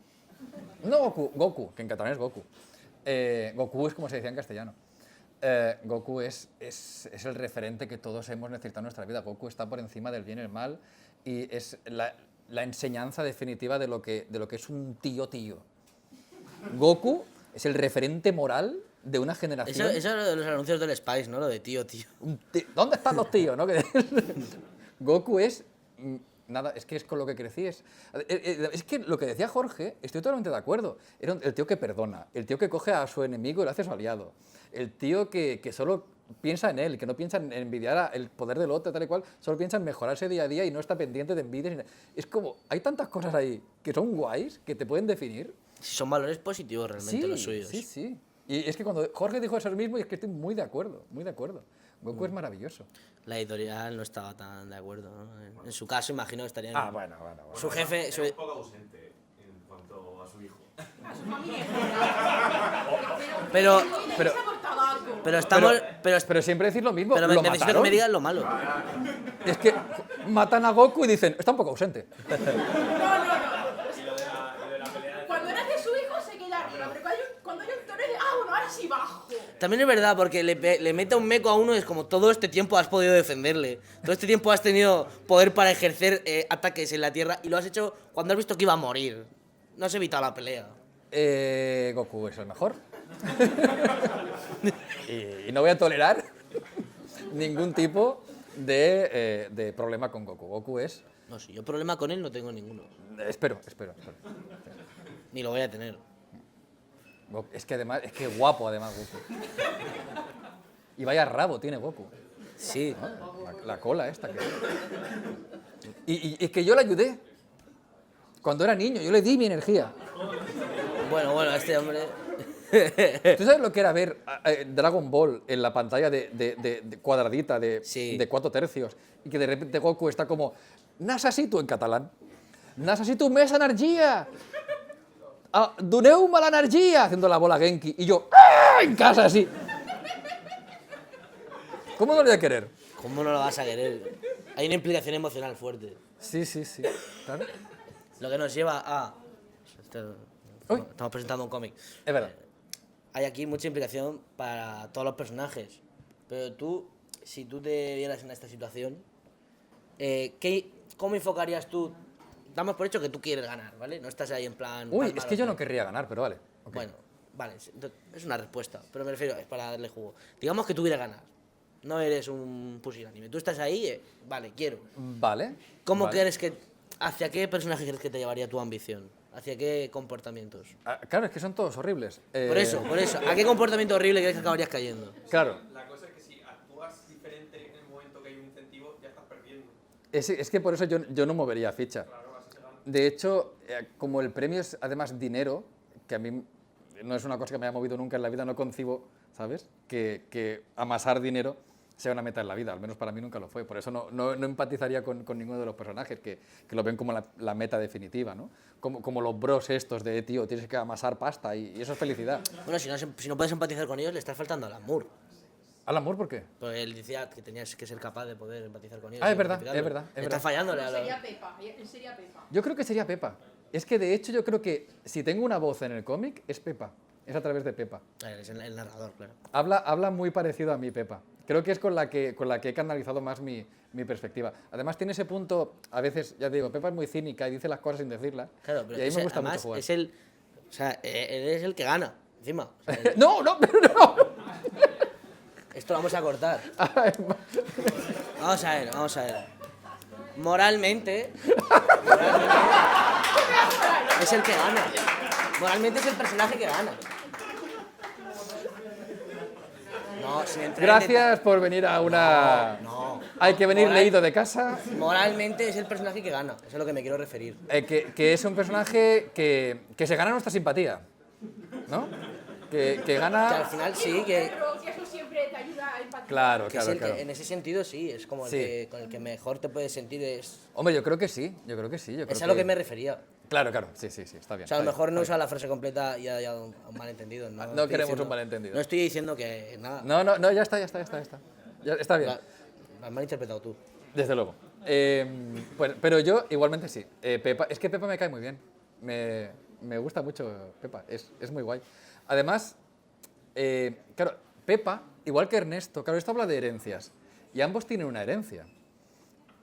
[SPEAKER 2] No Goku, que en catalán es Goku. Goku es como se decía en castellano. Goku es el referente que todos hemos necesitado en nuestra vida. Goku está por encima del bien y el mal y es la enseñanza definitiva de lo que es un tío. Goku es el referente moral de una generación.
[SPEAKER 1] Eso es lo de los anuncios del Spice, ¿no? Lo de tío.
[SPEAKER 2] ¿Dónde están los tíos? ¿No? Goku es... Nada, es que es con lo que crecí. Es que lo que decía Jorge, estoy totalmente de acuerdo. Era el tío que perdona, el tío que coge a su enemigo y lo hace su aliado, el tío que solo piensa en él, que no piensa en envidiar el poder del otro, tal y cual, solo piensa en mejorarse día a día y no está pendiente de envidias. Es como, hay tantas cosas ahí que son guays, que te pueden definir.
[SPEAKER 1] Son valores positivos realmente los suyos.
[SPEAKER 2] Sí. Y es que cuando Jorge dijo eso mismo, es que estoy muy de acuerdo. Goku es maravilloso.
[SPEAKER 1] La editorial no estaba tan de acuerdo, ¿no? En su caso, imagino que estarían...
[SPEAKER 2] Bueno.
[SPEAKER 1] Su jefe...
[SPEAKER 10] Era un poco ausente en cuanto a su hijo.
[SPEAKER 3] A su familia.
[SPEAKER 1] Pero estamos...
[SPEAKER 2] Pero siempre decís lo mismo.
[SPEAKER 1] Pero
[SPEAKER 2] ¿lo
[SPEAKER 1] necesito
[SPEAKER 2] mataron?
[SPEAKER 1] que me digan lo malo.
[SPEAKER 2] Es que matan a Goku y dicen, está un poco ausente.
[SPEAKER 3] Cuando nace su hijo se queda arriba, pero cuando hay un toro es bueno, ahora sí bajo.
[SPEAKER 1] También es verdad, porque le mete un meco a uno y es como todo este tiempo has podido defenderle. Todo este tiempo has tenido poder para ejercer ataques en la tierra y lo has hecho cuando has visto que iba a morir. No has evitado la pelea.
[SPEAKER 2] Goku es el mejor. y no voy a tolerar ningún tipo de problema con Goku. Goku es...
[SPEAKER 1] No, si yo problema con él no tengo ninguno.
[SPEAKER 2] Espero.
[SPEAKER 1] Ni lo voy a tener.
[SPEAKER 2] Es que además, guapo además Goku. Y vaya rabo tiene Goku.
[SPEAKER 1] Sí.
[SPEAKER 2] ¿No? La cola esta que... Y que yo le ayudé. Cuando era niño, yo le di mi energía.
[SPEAKER 1] Bueno, este hombre...
[SPEAKER 2] ¿Tú sabes lo que era ver Dragon Ball en la pantalla de cuadradita, de 4 tercios, y que de repente Goku está como «Necessito» en catalán. «Necessito més energia! Doneu-me l'energia!» haciendo la bola Genki. Y yo en casa así. ¿Cómo no lo voy a querer?
[SPEAKER 1] ¿Cómo no lo vas a querer? Hay una implicación emocional fuerte.
[SPEAKER 2] Sí. Claro.
[SPEAKER 1] Lo que nos lleva a... Estamos presentando un cómic.
[SPEAKER 2] Es verdad.
[SPEAKER 1] Hay aquí mucha implicación para todos los personajes. Pero tú, si tú te vieras en esta situación, ¿cómo enfocarías tú? Damos por hecho que tú quieres ganar, ¿vale? No estás ahí en plan...
[SPEAKER 2] Uy, es que yo no querría ganar, pero vale. Okay.
[SPEAKER 1] Bueno, vale, es una respuesta, pero me refiero, es para darle jugo. Digamos que tú quieres ganar. No eres un pusilánime. Tú estás ahí, vale, quiero.
[SPEAKER 2] Vale.
[SPEAKER 1] ¿Cómo crees que... ¿Hacia qué personaje crees que te llevaría tu ambición? ¿Hacia qué comportamientos?
[SPEAKER 2] Claro, es que son todos horribles.
[SPEAKER 1] Por eso. ¿A qué comportamiento horrible crees que acabarías cayendo?
[SPEAKER 2] Claro.
[SPEAKER 4] La cosa es que si actúas diferente en el momento que hay un incentivo, ya estás perdiendo.
[SPEAKER 2] Es que por eso yo no movería ficha. De hecho, como el premio es además dinero, que a mí no es una cosa que me haya movido nunca en la vida, no concibo, ¿sabes? Que amasar dinero sea una meta en la vida, al menos para mí nunca lo fue. Por eso no empatizaría con ninguno de los personajes que lo ven como la meta definitiva, ¿no? Como los bros estos de, tío, tienes que amasar pasta y eso es felicidad.
[SPEAKER 1] Bueno, si no puedes empatizar con ellos, le estás faltando a Alan Moore.
[SPEAKER 2] ¿Alan Moore por qué?
[SPEAKER 1] Pues él decía que tenías que ser capaz de poder empatizar con ellos.
[SPEAKER 2] Es verdad.
[SPEAKER 1] Estás fallándole a
[SPEAKER 3] Sería Pepa, él sería Pepa.
[SPEAKER 2] Yo creo que sería Pepa. Es que de hecho yo creo que si tengo una voz en el cómic, es Pepa. Es a través de Pepa.
[SPEAKER 1] Es el narrador, claro.
[SPEAKER 2] Habla muy parecido a mí, Pepa. Creo que es con la que he canalizado más mi perspectiva. Además tiene ese punto, a veces, ya te digo, Pepa es muy cínica y dice las cosas sin decirlas.
[SPEAKER 1] Claro, pero
[SPEAKER 2] y a mí me gusta mucho jugar.
[SPEAKER 1] Él es el que gana, encima. O sea,
[SPEAKER 2] No.
[SPEAKER 1] Esto lo vamos a cortar. Vamos a ver. Moralmente es el que gana. Moralmente es el personaje que gana. No, sin entrar en
[SPEAKER 2] Gracias por venir a una...
[SPEAKER 1] No.
[SPEAKER 2] Hay que venir
[SPEAKER 1] Moral-
[SPEAKER 2] leído de casa.
[SPEAKER 1] Moralmente es el personaje que gana, eso es a lo que me quiero referir.
[SPEAKER 2] Que es un personaje que se gana nuestra simpatía, ¿no? Que
[SPEAKER 1] Que al
[SPEAKER 2] gana...
[SPEAKER 1] final sí, que,
[SPEAKER 3] Pero que eso siempre te ayuda a empatizar.
[SPEAKER 2] Claro,
[SPEAKER 1] que es
[SPEAKER 2] claro,
[SPEAKER 1] el que-
[SPEAKER 2] claro.
[SPEAKER 1] en ese sentido sí, es como el
[SPEAKER 2] Sí.
[SPEAKER 1] que, con el que mejor te puedes sentir.
[SPEAKER 2] Hombre, yo creo que sí, yo creo que sí. Yo creo
[SPEAKER 1] Es a lo que me refería.
[SPEAKER 2] Claro, claro, sí, sí, sí, está bien.
[SPEAKER 1] O sea, a lo
[SPEAKER 2] está
[SPEAKER 1] mejor
[SPEAKER 2] bien,
[SPEAKER 1] no
[SPEAKER 2] está
[SPEAKER 1] usar la frase completa y haya un malentendido. No,
[SPEAKER 2] No
[SPEAKER 1] estoy
[SPEAKER 2] queremos
[SPEAKER 1] diciendo-
[SPEAKER 2] un malentendido.
[SPEAKER 1] No estoy diciendo que nada.
[SPEAKER 2] bien. No, ya está. Ya está bien.
[SPEAKER 1] Lo has malinterpretado tú.
[SPEAKER 2] Desde luego. Pero yo igualmente sí. Pepa, es que Pepa me cae muy bien. Me gusta mucho Pepa, es muy guay. Además, claro, Pepa, igual que Ernesto, claro, esto habla de herencias. Y ambos tienen una herencia.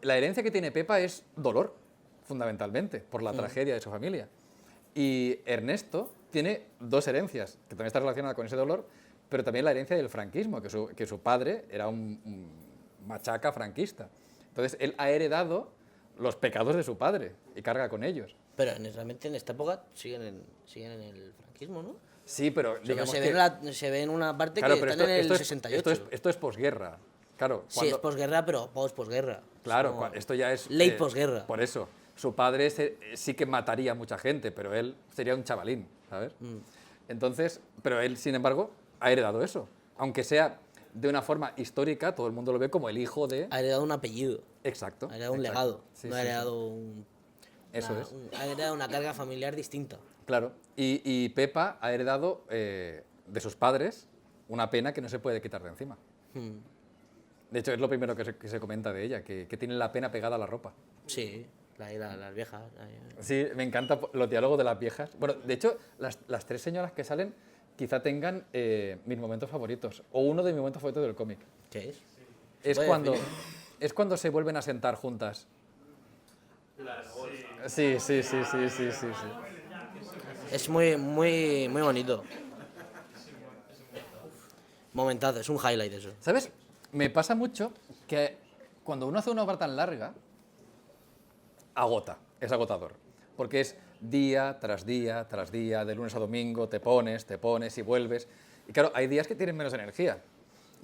[SPEAKER 2] La herencia que tiene Pepa es dolor, fundamentalmente, por la tragedia de su familia. Y Ernesto tiene dos herencias, que también está relacionada con ese dolor, pero también la herencia del franquismo, que su padre era un machaca franquista. Entonces, él ha heredado los pecados de su padre y carga con ellos.
[SPEAKER 1] Pero realmente en esta época siguen en el franquismo, ¿no?
[SPEAKER 2] Sí, pero
[SPEAKER 1] O sea,
[SPEAKER 2] digamos
[SPEAKER 1] se,
[SPEAKER 2] que...
[SPEAKER 1] se ve en una parte
[SPEAKER 2] Claro,
[SPEAKER 1] que
[SPEAKER 2] pero
[SPEAKER 1] están en el
[SPEAKER 2] esto
[SPEAKER 1] 68.
[SPEAKER 2] esto es posguerra. Claro,
[SPEAKER 1] Sí, es posguerra, pero posguerra.
[SPEAKER 2] Claro, esto ya es...
[SPEAKER 1] Ley posguerra.
[SPEAKER 2] Por eso. Su padre sí que mataría a mucha gente, pero él sería un chavalín, ¿sabes? Entonces, pero él, sin embargo, ha heredado eso. Aunque sea de una forma histórica, todo el mundo lo ve como el hijo de...
[SPEAKER 1] Ha heredado un apellido,
[SPEAKER 2] Exacto.
[SPEAKER 1] ha heredado un
[SPEAKER 2] exacto.
[SPEAKER 1] legado,
[SPEAKER 2] Sí,
[SPEAKER 1] no
[SPEAKER 2] sí,
[SPEAKER 1] ha
[SPEAKER 2] sí.
[SPEAKER 1] heredado
[SPEAKER 2] Eso es.
[SPEAKER 1] ha heredado una carga familiar distinta.
[SPEAKER 2] Claro. Y Pepa ha heredado de sus padres una pena que no se puede quitar de encima.
[SPEAKER 1] Hmm.
[SPEAKER 2] De hecho, es lo primero que se comenta de ella, que tiene la pena pegada a la ropa.
[SPEAKER 1] Sí, las viejas.
[SPEAKER 2] Sí, me encantan los diálogos de las viejas. Bueno, de hecho, las tres señoras que salen quizá tengan mis momentos favoritos, o uno de mis momentos favoritos del cómic.
[SPEAKER 1] ¿Qué es?
[SPEAKER 2] Es
[SPEAKER 1] puede
[SPEAKER 2] cuando,
[SPEAKER 1] definir?
[SPEAKER 2] es cuando se vuelven a sentar juntas. Sí.
[SPEAKER 1] Es muy bonito. Momentazo, es un highlight eso.
[SPEAKER 2] ¿Sabes? Me pasa mucho que cuando uno hace una obra tan larga, agota, es agotador. Porque es día tras día tras día, de lunes a domingo, te pones y vuelves. Y claro, hay días que tienen menos energía.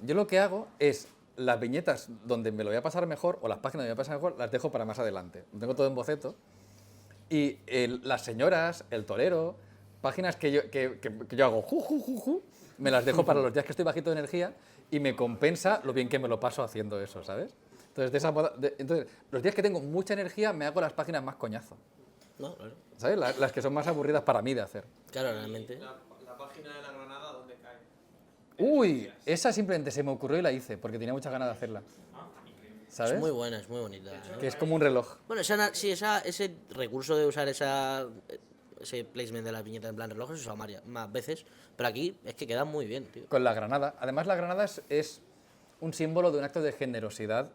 [SPEAKER 2] Yo lo que hago es las viñetas donde me lo voy a pasar mejor, o las páginas donde me voy a pasar mejor, las dejo para más adelante. Lo tengo todo en boceto. Y las señoras, el torero, páginas que yo hago me las dejo para los días que estoy bajito de energía y me compensa lo bien que me lo paso haciendo eso, ¿sabes? Entonces, los días que tengo mucha energía me hago las páginas más coñazo,
[SPEAKER 1] No, claro.
[SPEAKER 2] ¿sabes? Las que son más aburridas para mí de hacer.
[SPEAKER 1] Claro, realmente.
[SPEAKER 4] La página de la Granada, ¿dónde cae?
[SPEAKER 2] Uy, esa simplemente se me ocurrió y la hice, porque tenía muchas ganas de hacerla. ¿Sabes?
[SPEAKER 1] Es muy buena, es muy bonita.
[SPEAKER 2] Que es como un reloj.
[SPEAKER 1] Bueno, sí, ese recurso de usar ese placement de las viñetas en plan reloj se usa más veces, pero aquí es que queda muy bien, tío.
[SPEAKER 2] Con la granada. Además, la granada es un símbolo de un acto de generosidad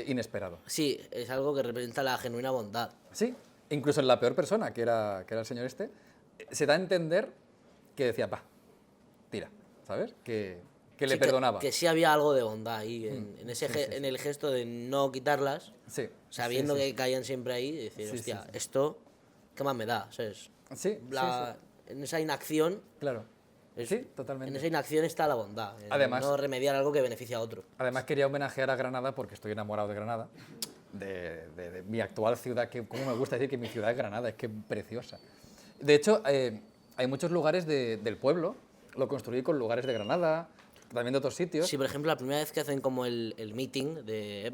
[SPEAKER 2] inesperado.
[SPEAKER 1] Sí, es algo que representa la genuina bondad.
[SPEAKER 2] Sí, incluso en la peor persona, que era el señor este, se da a entender que decía, pa, tira, ¿sabes? Que le
[SPEAKER 1] Sí,
[SPEAKER 2] perdonaba.
[SPEAKER 1] Que sí había algo de bondad ahí, en el gesto de no quitarlas,
[SPEAKER 2] Sí.
[SPEAKER 1] sabiendo
[SPEAKER 2] sí, sí.
[SPEAKER 1] que caían siempre ahí, y decir,
[SPEAKER 2] Sí,
[SPEAKER 1] hostia,
[SPEAKER 2] sí, sí.
[SPEAKER 1] esto, ¿qué más me da? ¿Sabes?
[SPEAKER 2] Sí,
[SPEAKER 1] En esa inacción,
[SPEAKER 2] claro.
[SPEAKER 1] es-
[SPEAKER 2] Sí, totalmente.
[SPEAKER 1] en esa inacción está la bondad. En
[SPEAKER 2] Además-
[SPEAKER 1] no remediar algo que beneficia a otro.
[SPEAKER 2] Además quería homenajear a Granada porque estoy enamorado de Granada, de mi actual ciudad, que como me gusta decir que mi ciudad es Granada, es que es preciosa. De hecho, hay muchos lugares del pueblo, lo construí con lugares de Granada, también de otros sitios.
[SPEAKER 1] Sí, por ejemplo, la primera vez que hacen como el meeting de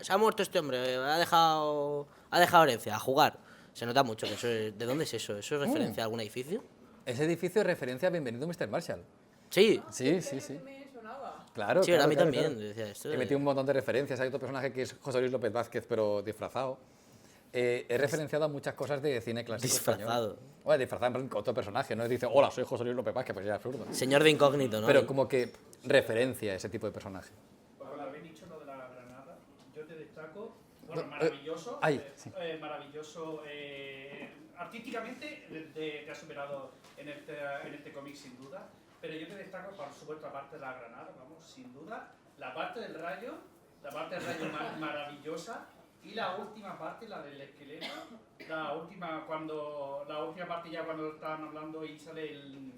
[SPEAKER 1] se ha muerto este hombre, ha dejado herencia, a jugar. Se nota mucho que eso es, ¿de dónde es eso? ¿Eso es referencia a algún edificio?
[SPEAKER 2] Ese edificio es referencia a Bienvenido Mr. Marshall.
[SPEAKER 1] Sí.
[SPEAKER 2] Sí.
[SPEAKER 3] Me sonaba.
[SPEAKER 2] Claro,
[SPEAKER 1] Sí,
[SPEAKER 2] claro,
[SPEAKER 1] a mí
[SPEAKER 2] claro,
[SPEAKER 1] también.
[SPEAKER 2] claro.
[SPEAKER 1] Decía esto.
[SPEAKER 2] He metido un montón de referencias. Hay otro personaje que es José Luis López Vázquez, pero disfrazado. He referenciado a muchas cosas de cine clásico
[SPEAKER 1] Disfrazado.
[SPEAKER 2] español. Bueno, disfrazado en plan con otro personaje, no dice, hola, soy José Luis López Vázquez, pues ya es absurdo.
[SPEAKER 1] Señor de incógnito, ¿no?
[SPEAKER 2] Pero como que referencia a ese tipo de personaje.
[SPEAKER 5] Pues cuando habéis dicho lo de la Granada, yo te destaco, bueno, maravilloso,
[SPEAKER 2] sí.
[SPEAKER 5] maravilloso, artísticamente te has superado en este cómic sin duda, pero yo te destaco por supuesto la parte de la Granada, vamos, sin duda, la parte del rayo maravillosa, y la última parte, la del esqueleto, La última partilla cuando estaban hablando y sale el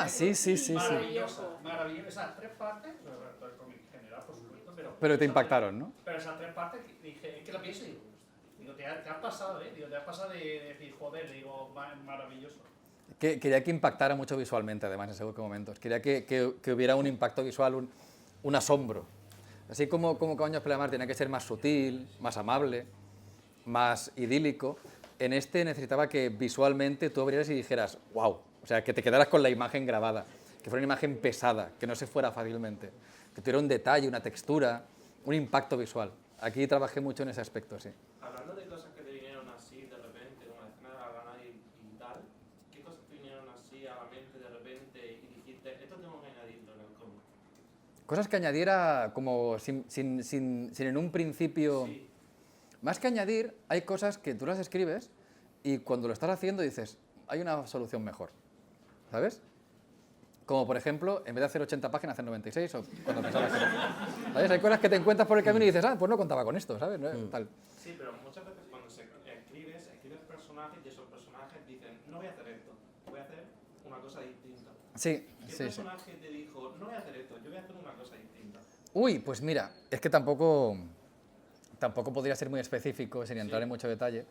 [SPEAKER 2] sí.
[SPEAKER 5] Maravilloso. Esas 3 partes, el cómic en general, por supuesto,
[SPEAKER 2] Pero te impactaron, ¿no?
[SPEAKER 5] Pero esas 3 partes, dije, es que lo pienso y digo, te has pasado, ¿eh? Digo, te has pasado de decir, joder, digo, maravilloso.
[SPEAKER 2] Quería que impactara mucho visualmente, además, en según qué momentos. Quería que hubiera un impacto visual, un asombro. Así como Cabañas Pleamar tenía que ser más sutil, más amable, más idílico, en este necesitaba que visualmente tú abrieras y dijeras, wow, o sea, que te quedaras con la imagen grabada, que fuera una imagen pesada, que no se fuera fácilmente, que tuviera un detalle, una textura, un impacto visual. Aquí trabajé mucho en ese aspecto, sí.
[SPEAKER 8] Hablando de cosas que te vinieron así de repente, como la escena de la granada y tal, ¿qué cosas te vinieron así a la mente de repente y dijiste, esto tengo que añadirlo en el cómic?
[SPEAKER 2] Cosas que añadiera como sin en un principio...
[SPEAKER 8] Sí.
[SPEAKER 2] Más que añadir, hay cosas que tú las escribes y cuando lo estás haciendo dices, hay una solución mejor, ¿sabes? Como por ejemplo, en vez de hacer 80 páginas, hacer 96 o cuando pensabas que... ¿Sabes? Hay cosas que te encuentras por el camino y dices, pues no contaba con esto, ¿sabes? Tal.
[SPEAKER 8] Sí, pero muchas veces cuando escribes personajes y esos personajes dicen, no voy a hacer esto, voy a hacer una cosa distinta.
[SPEAKER 2] Sí,
[SPEAKER 8] ¿Qué
[SPEAKER 2] sí.
[SPEAKER 8] personaje te dijo, no voy a hacer esto, yo voy a hacer una cosa distinta?
[SPEAKER 2] Uy, pues mira, es que tampoco podría ser muy específico sin entrar en mucho detalle,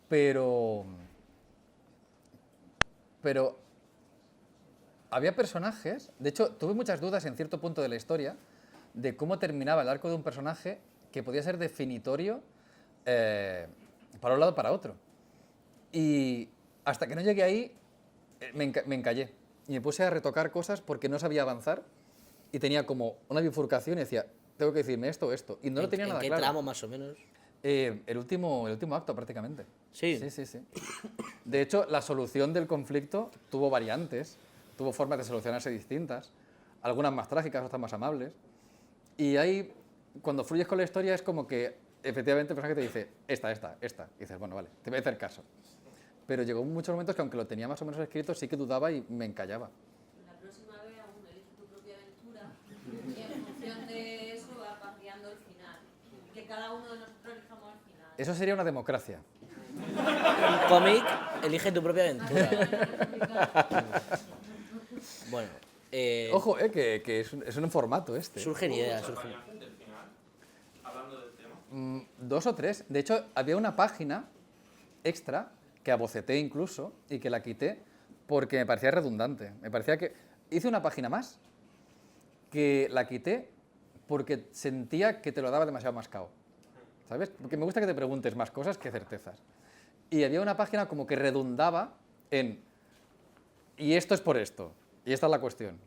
[SPEAKER 2] pero había personajes, de hecho tuve muchas dudas en cierto punto de la historia de cómo terminaba el arco de un personaje que podía ser definitorio para un lado o para otro. Y hasta que no llegué ahí me encallé y me puse a retocar cosas porque no sabía avanzar y tenía como una bifurcación y decía, tengo que decirme esto o esto. Y no lo tenía nada claro.
[SPEAKER 1] ¿En qué tramo más o menos?
[SPEAKER 2] El último acto prácticamente.
[SPEAKER 1] Sí.
[SPEAKER 2] Sí. De hecho, la solución del conflicto tuvo variantes, tuvo formas de solucionarse distintas, algunas más trágicas, otras más amables. Y ahí, cuando fluyes con la historia, es como que efectivamente el personaje te dice, esta. Y dices, bueno, vale, te voy a hacer caso. Pero llegó muchos momentos que aunque lo tenía más o menos escrito, sí que dudaba y me encallaba.
[SPEAKER 9] La próxima vez aún elige tu propia aventura y en función de eso va cambiando el final. Que cada uno de nosotros elijamos el final.
[SPEAKER 2] Eso sería una democracia.
[SPEAKER 1] Un cómic, elige tu propia aventura. Bueno,
[SPEAKER 2] Ojo, que es un formato este.
[SPEAKER 1] surgen ideas.
[SPEAKER 8] ¿Muchas variantes del final? Hablando del tema.
[SPEAKER 2] 2 o 3. De hecho, había una página extra que aboceté incluso y que la quité porque me parecía redundante. Me parecía que hice una página más que la quité porque sentía que te lo daba demasiado mascado. ¿Sabes? Porque me gusta que te preguntes más cosas que certezas. Y había una página como que redundaba en y esto es por esto, y esta es la cuestión.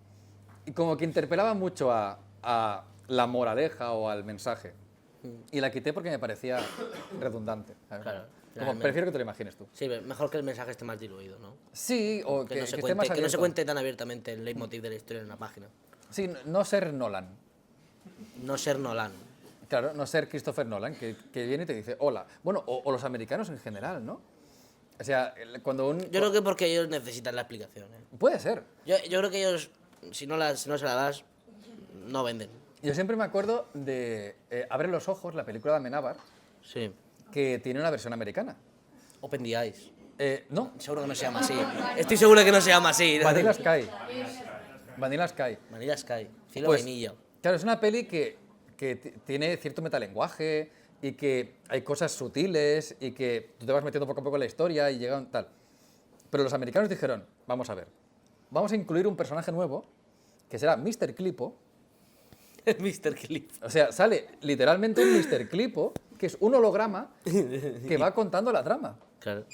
[SPEAKER 2] Y como que interpelaba mucho a la moraleja o al mensaje. Y la quité porque me parecía redundante. ¿Sabes?
[SPEAKER 1] Claro,
[SPEAKER 2] Como, prefiero que te lo imagines tú.
[SPEAKER 1] Sí, mejor que el mensaje esté más diluido, ¿no?
[SPEAKER 2] Sí, o que
[SPEAKER 1] no se
[SPEAKER 2] esté
[SPEAKER 1] cuente,
[SPEAKER 2] más
[SPEAKER 1] que no se
[SPEAKER 2] abierto.
[SPEAKER 1] cuente tan abiertamente el leitmotiv de la historia en una página.
[SPEAKER 2] Sí, no ser Nolan.
[SPEAKER 1] No ser Nolan.
[SPEAKER 2] Claro, no ser Christopher Nolan, que viene y te dice hola. Bueno, o los americanos en general, ¿no? O sea, cuando un...
[SPEAKER 1] Yo creo que porque ellos necesitan la explicación.
[SPEAKER 2] Puede ser.
[SPEAKER 1] Yo creo que ellos, si no se la das, no venden.
[SPEAKER 2] Yo siempre me acuerdo de Abre los ojos, la película de Amenábar,
[SPEAKER 1] Sí.
[SPEAKER 2] que tiene una versión americana.
[SPEAKER 1] Open the Eyes.
[SPEAKER 2] No,
[SPEAKER 1] Seguro que no se llama así. Estoy seguro que no se llama así.
[SPEAKER 2] Vanilla Sky. Vanilla Sky.
[SPEAKER 1] Vanilla Sky. Cielo
[SPEAKER 2] Pues,
[SPEAKER 1] vainilla.
[SPEAKER 2] Claro, es una peli que tiene cierto metalenguaje y que hay cosas sutiles y que tú te vas metiendo poco a poco en la historia y llegan tal. Pero los americanos dijeron, vamos a ver, vamos a incluir un personaje nuevo que será Mr. Clipo.
[SPEAKER 1] Mr. Clip.
[SPEAKER 2] O sea, sale literalmente un Mr. Clipo, que es un holograma que va contando la trama.
[SPEAKER 1] Claro.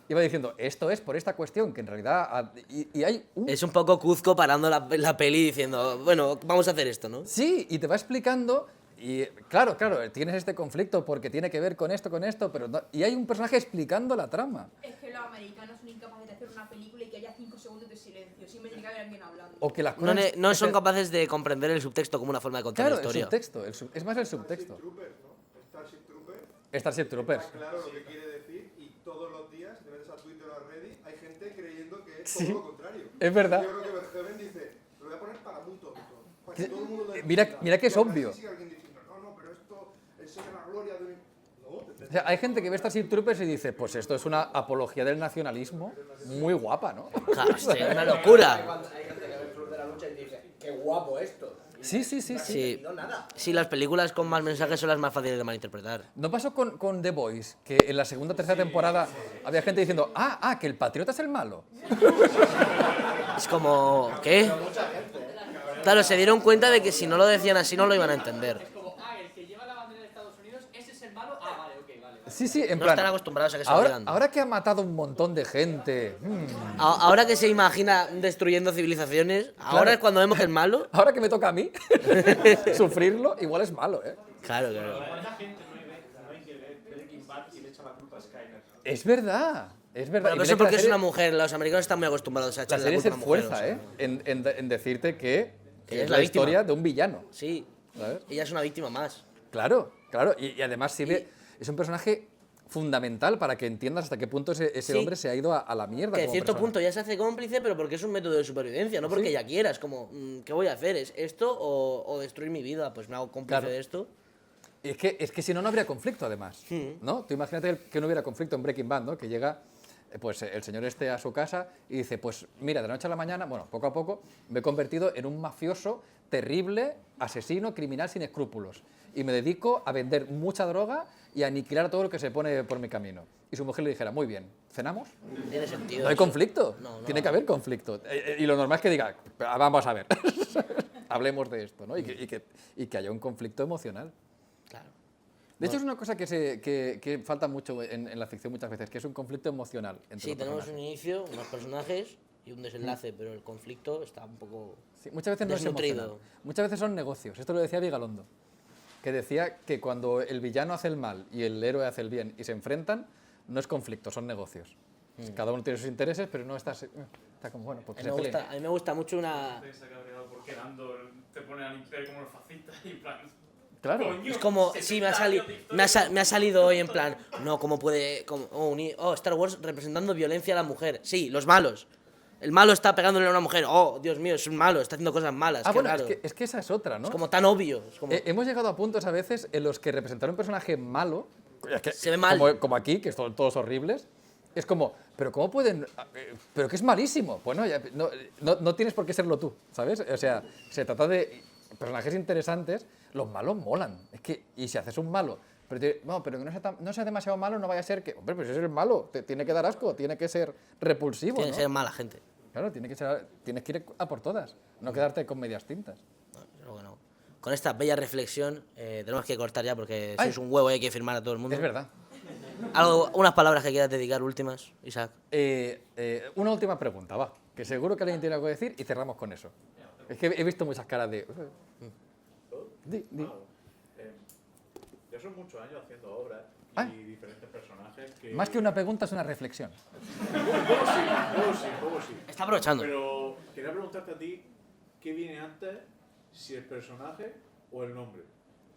[SPEAKER 2] Y va diciendo, esto es por esta cuestión, que en realidad... Y hay un...
[SPEAKER 1] Es un poco Cuzco parando la peli diciendo, bueno, vamos a hacer esto, ¿no?
[SPEAKER 2] Sí, y te va explicando... Y claro, tienes este conflicto porque tiene que ver con esto, pero y hay un personaje explicando la trama.
[SPEAKER 3] Es que los americanos son incapaces de hacer una película y que haya 5 segundos de silencio. Siempre tiene que haber alguien hablando.
[SPEAKER 2] O que las
[SPEAKER 1] No,
[SPEAKER 2] cosas...
[SPEAKER 1] no son capaces de comprender el subtexto como una forma de contar
[SPEAKER 2] Claro,
[SPEAKER 1] la historia.
[SPEAKER 2] el subtexto, es más el subtexto.
[SPEAKER 6] Troopers, ¿no? Starship Troopers.
[SPEAKER 2] Starship Troopers.
[SPEAKER 6] Está claro lo que quiere decir y todos los días, te metes a Twitter o a Reddit, hay gente creyendo que es
[SPEAKER 2] Sí,
[SPEAKER 6] todo lo contrario.
[SPEAKER 2] es verdad.
[SPEAKER 6] Yo creo que Verhoeven dice, lo voy a poner para muy tonto. Para que todo el mundo lo
[SPEAKER 2] Mira
[SPEAKER 6] entienda.
[SPEAKER 2] que es
[SPEAKER 6] Y aún
[SPEAKER 2] obvio.
[SPEAKER 6] así sigue alguien diciendo, no, pero esto enseña la gloria de un...
[SPEAKER 2] O sea, hay gente que ve Starship Troopers y dice, pues esto es una apología del nacionalismo muy guapa, ¿no?
[SPEAKER 1] Claro, sí, una locura.
[SPEAKER 7] Hay gente que ve el Club de la Lucha y dice, qué guapo esto.
[SPEAKER 2] Sí.
[SPEAKER 1] Sí,
[SPEAKER 7] No, nada.
[SPEAKER 1] sí, las películas con más mensajes son las más fáciles de malinterpretar.
[SPEAKER 2] ¿No pasó con The Boys? Que en la segunda o tercera temporada había gente diciendo, que el patriota es el malo.
[SPEAKER 1] Es como, ¿qué? Claro, se dieron cuenta de que si no lo decían así no lo iban a entender.
[SPEAKER 5] Como, el que lleva la bandera de Estados Unidos, ese es el malo. Vale, ok, vale.
[SPEAKER 2] Sí, en
[SPEAKER 1] No
[SPEAKER 2] plan,
[SPEAKER 1] están acostumbrados a que se lo digan.
[SPEAKER 2] ahora que ha matado un montón de gente,
[SPEAKER 1] Ahora que se imagina destruyendo civilizaciones, ahora es cuando vemos que es malo.
[SPEAKER 2] ahora que me toca a mí sufrirlo, igual es malo, ¿eh?
[SPEAKER 1] Claro.
[SPEAKER 8] ¿Cuánta gente no hay que ver Breaking Bad y le echa la culpa a Skyler?
[SPEAKER 2] Es verdad.
[SPEAKER 1] Pero eso porque es una mujer, los americanos están muy acostumbrados a
[SPEAKER 2] La
[SPEAKER 1] echarle
[SPEAKER 2] serie
[SPEAKER 1] la
[SPEAKER 2] se
[SPEAKER 1] culpa a una mujer.
[SPEAKER 2] esfuerza, en decirte que
[SPEAKER 1] Que es
[SPEAKER 2] es
[SPEAKER 1] la
[SPEAKER 2] la
[SPEAKER 1] víctima.
[SPEAKER 2] historia de un villano.
[SPEAKER 1] Sí,
[SPEAKER 2] ¿Sabes?
[SPEAKER 1] ella es una víctima más.
[SPEAKER 2] Claro. Y además sirve, es un personaje fundamental para que entiendas hasta qué punto ese
[SPEAKER 1] Sí.
[SPEAKER 2] hombre se ha ido a la mierda.
[SPEAKER 1] Que de
[SPEAKER 2] como
[SPEAKER 1] cierto
[SPEAKER 2] persona.
[SPEAKER 1] punto ya se hace cómplice, pero porque es un método de supervivencia, no porque
[SPEAKER 2] Sí.
[SPEAKER 1] ella quiera. Es como, ¿qué voy a hacer? ¿Es esto o destruir mi vida? Pues me hago cómplice
[SPEAKER 2] Claro.
[SPEAKER 1] de esto.
[SPEAKER 2] Es que si no, no habría conflicto, además. ¿No? Tú imagínate que no hubiera conflicto en Breaking Bad, ¿no? Que llega pues el señor este a su casa y dice, pues mira, de la noche a la mañana, bueno, poco a poco, me he convertido en un mafioso terrible, asesino, criminal sin escrúpulos. Y me dedico a vender mucha droga y a aniquilar todo lo que se pone por mi camino. Y su mujer le dijera, muy bien, ¿cenamos?
[SPEAKER 1] Tiene sentido.
[SPEAKER 2] No hay
[SPEAKER 1] eso.
[SPEAKER 2] conflicto.
[SPEAKER 1] No,
[SPEAKER 2] Tiene que haber conflicto. Y lo normal es que diga, vamos a ver, hablemos de esto, ¿no? Y que haya un conflicto emocional.
[SPEAKER 1] Claro.
[SPEAKER 2] De hecho, es una cosa que falta mucho en la ficción muchas veces, que es un conflicto emocional entre
[SPEAKER 1] Sí,
[SPEAKER 2] los
[SPEAKER 1] tenemos un
[SPEAKER 2] personajes.
[SPEAKER 1] inicio, unos personajes y un desenlace, pero el conflicto está un poco...
[SPEAKER 2] Sí, muchas veces no es
[SPEAKER 1] desnutrido.
[SPEAKER 2] emocional. Muchas veces son negocios. Esto lo decía Vigalondo, que decía que cuando el villano hace el mal y el héroe hace el bien y se enfrentan, no es conflicto, son negocios. Cada uno tiene sus intereses, pero no está como, bueno, porque se peleen.
[SPEAKER 1] A mí me gusta mucho una...
[SPEAKER 10] Piensa que habría dado porque Andor te pone a limpiar como los fascistas y en plan...
[SPEAKER 2] Claro.
[SPEAKER 10] Coño,
[SPEAKER 1] Es como, sí, me ha salido hoy en plan, no, ¿cómo puede...? Star Wars representando violencia a la mujer. Sí, los malos. El malo está pegándole a una mujer. Oh, Dios mío, es un malo, está haciendo cosas malas. Qué
[SPEAKER 2] Bueno,
[SPEAKER 1] raro.
[SPEAKER 2] es que esa es otra, ¿no?
[SPEAKER 1] Es como tan obvio. Es como...
[SPEAKER 2] Hemos llegado a puntos a veces en los que representar un personaje malo,
[SPEAKER 1] Se ve mal.
[SPEAKER 2] como aquí, que son todos horribles, es como, pero ¿cómo pueden...? Pero que es malísimo. Pues no tienes por qué serlo tú, ¿sabes? O sea, se trata de personajes interesantes, los malos molan. Es que, y si haces un malo, pero que no sea demasiado malo, no vaya a ser que... Hombre, pues si eres malo, te tiene que dar asco, tiene que ser repulsivo,
[SPEAKER 1] Tiene
[SPEAKER 2] ¿no?
[SPEAKER 1] que ser mala gente.
[SPEAKER 2] Claro, tienes que ir a por todas, no quedarte con medias tintas.
[SPEAKER 1] Pero bueno, con esta bella reflexión tenemos que cortar ya porque
[SPEAKER 2] Ay.
[SPEAKER 1] sois un huevo y hay que firmar a todo el mundo.
[SPEAKER 2] Es verdad.
[SPEAKER 1] Unas palabras que quieras dedicar últimas, Isaac.
[SPEAKER 2] Una última pregunta, va, que seguro que alguien tiene algo que decir y cerramos con eso. Es que he visto muchas caras de... Di.
[SPEAKER 11] Ya son muchos años haciendo obras y
[SPEAKER 2] Ay.
[SPEAKER 11] diferentes personajes que...
[SPEAKER 2] Más que una pregunta es una reflexión.
[SPEAKER 11] Luego sí.
[SPEAKER 1] Está aprovechando.
[SPEAKER 11] Pero quería preguntarte a ti, ¿qué viene antes, si el personaje o el nombre?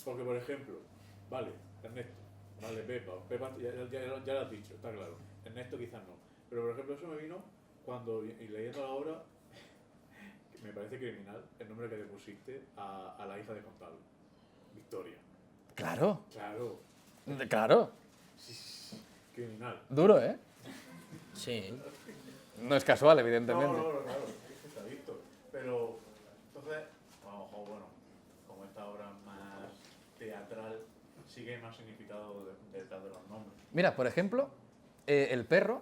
[SPEAKER 11] Porque, por ejemplo, vale, Ernesto, vale, Pepa ya lo has dicho, está claro. Ernesto quizás no. Pero, por ejemplo, eso me vino cuando, y leyendo la obra, que me parece criminal el nombre que le pusiste a la hija de Contable, Victoria.
[SPEAKER 2] Claro,
[SPEAKER 11] Claro,
[SPEAKER 2] claro.
[SPEAKER 11] criminal.
[SPEAKER 2] Duro, ¿eh?
[SPEAKER 1] Sí.
[SPEAKER 2] No es casual, evidentemente.
[SPEAKER 11] No, claro, es que está visto. Pero, entonces, a lo mejor, bueno, como esta obra es más teatral, sí que hay más significado detrás de los nombres.
[SPEAKER 2] Mira, por ejemplo, el perro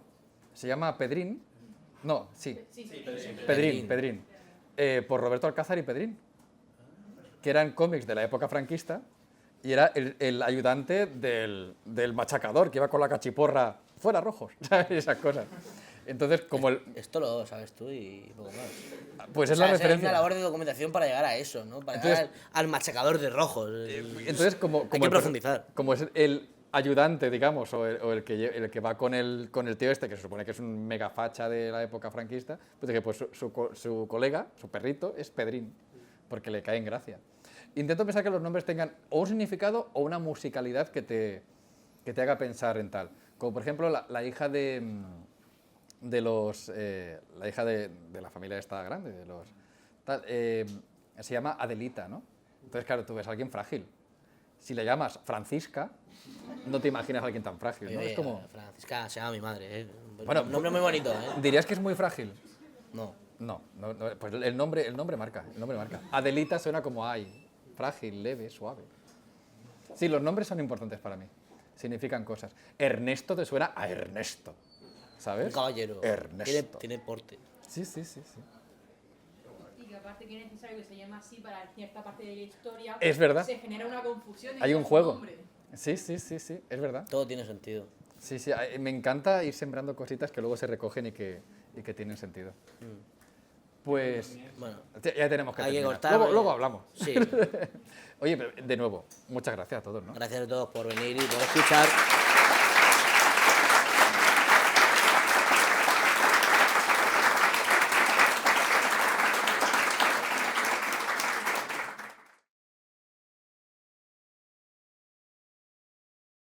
[SPEAKER 2] se llama Pedrín. No, sí, Pedrín. Por Roberto Alcázar y Pedrín, que eran cómics de la época franquista y era el ayudante del machacador que iba con la cachiporra fuera rojos, ¿sabes? Esas cosas. Entonces, como
[SPEAKER 1] Esto lo sabes tú y poco más.
[SPEAKER 2] pues es
[SPEAKER 1] O sea,
[SPEAKER 2] la
[SPEAKER 1] Hay
[SPEAKER 2] referencia.
[SPEAKER 1] una labor de documentación para llegar a eso, ¿no? Para llegar al machacador de rojos.
[SPEAKER 2] Entonces,
[SPEAKER 1] Hay que profundizar.
[SPEAKER 2] Como es el ayudante, digamos, o el que va con el tío este, que se supone que es un mega facha de la época franquista, pues dije, pues su colega, su perrito, es Pedrín, porque le cae en gracia. Intento pensar que los nombres tengan o un significado o una musicalidad que te haga pensar en tal. Como por ejemplo la hija de la hija de la familia esta grande, se llama Adelita, ¿no? Entonces, claro, tú ves a alguien frágil. Si le llamas Francisca, no te imaginas a alguien tan frágil, ¿no?
[SPEAKER 1] Oye,
[SPEAKER 2] Es como...
[SPEAKER 1] Francisca se llama mi madre, ¿eh?
[SPEAKER 2] Bueno,
[SPEAKER 1] Un nombre muy bonito, ¿eh?
[SPEAKER 2] ¿Dirías que es muy frágil?
[SPEAKER 1] No.
[SPEAKER 2] No, pues el nombre marca, el nombre marca. Adelita suena como ay, frágil, leve, suave. Sí, los nombres son importantes para mí. Significan cosas. Ernesto te suena a Ernesto, ¿sabes?
[SPEAKER 1] Un caballero.
[SPEAKER 2] Ernesto.
[SPEAKER 1] Tiene porte.
[SPEAKER 2] Sí.
[SPEAKER 3] Y que aparte que es necesario que se llame así para cierta parte de la historia.
[SPEAKER 2] Es verdad.
[SPEAKER 3] Se genera una confusión.
[SPEAKER 2] Hay un
[SPEAKER 3] su
[SPEAKER 2] juego.
[SPEAKER 3] nombre.
[SPEAKER 2] Sí, es verdad.
[SPEAKER 1] Todo tiene sentido.
[SPEAKER 2] Sí, me encanta ir sembrando cositas que luego se recogen y que tienen sentido. Pues,
[SPEAKER 1] Bueno,
[SPEAKER 2] ya tenemos que
[SPEAKER 1] hay que
[SPEAKER 2] terminar.
[SPEAKER 1] cortar.
[SPEAKER 2] Luego hablamos.
[SPEAKER 1] Sí.
[SPEAKER 2] Oye, pero de nuevo, muchas gracias a todos, ¿no?
[SPEAKER 1] Gracias a todos por venir y por escuchar.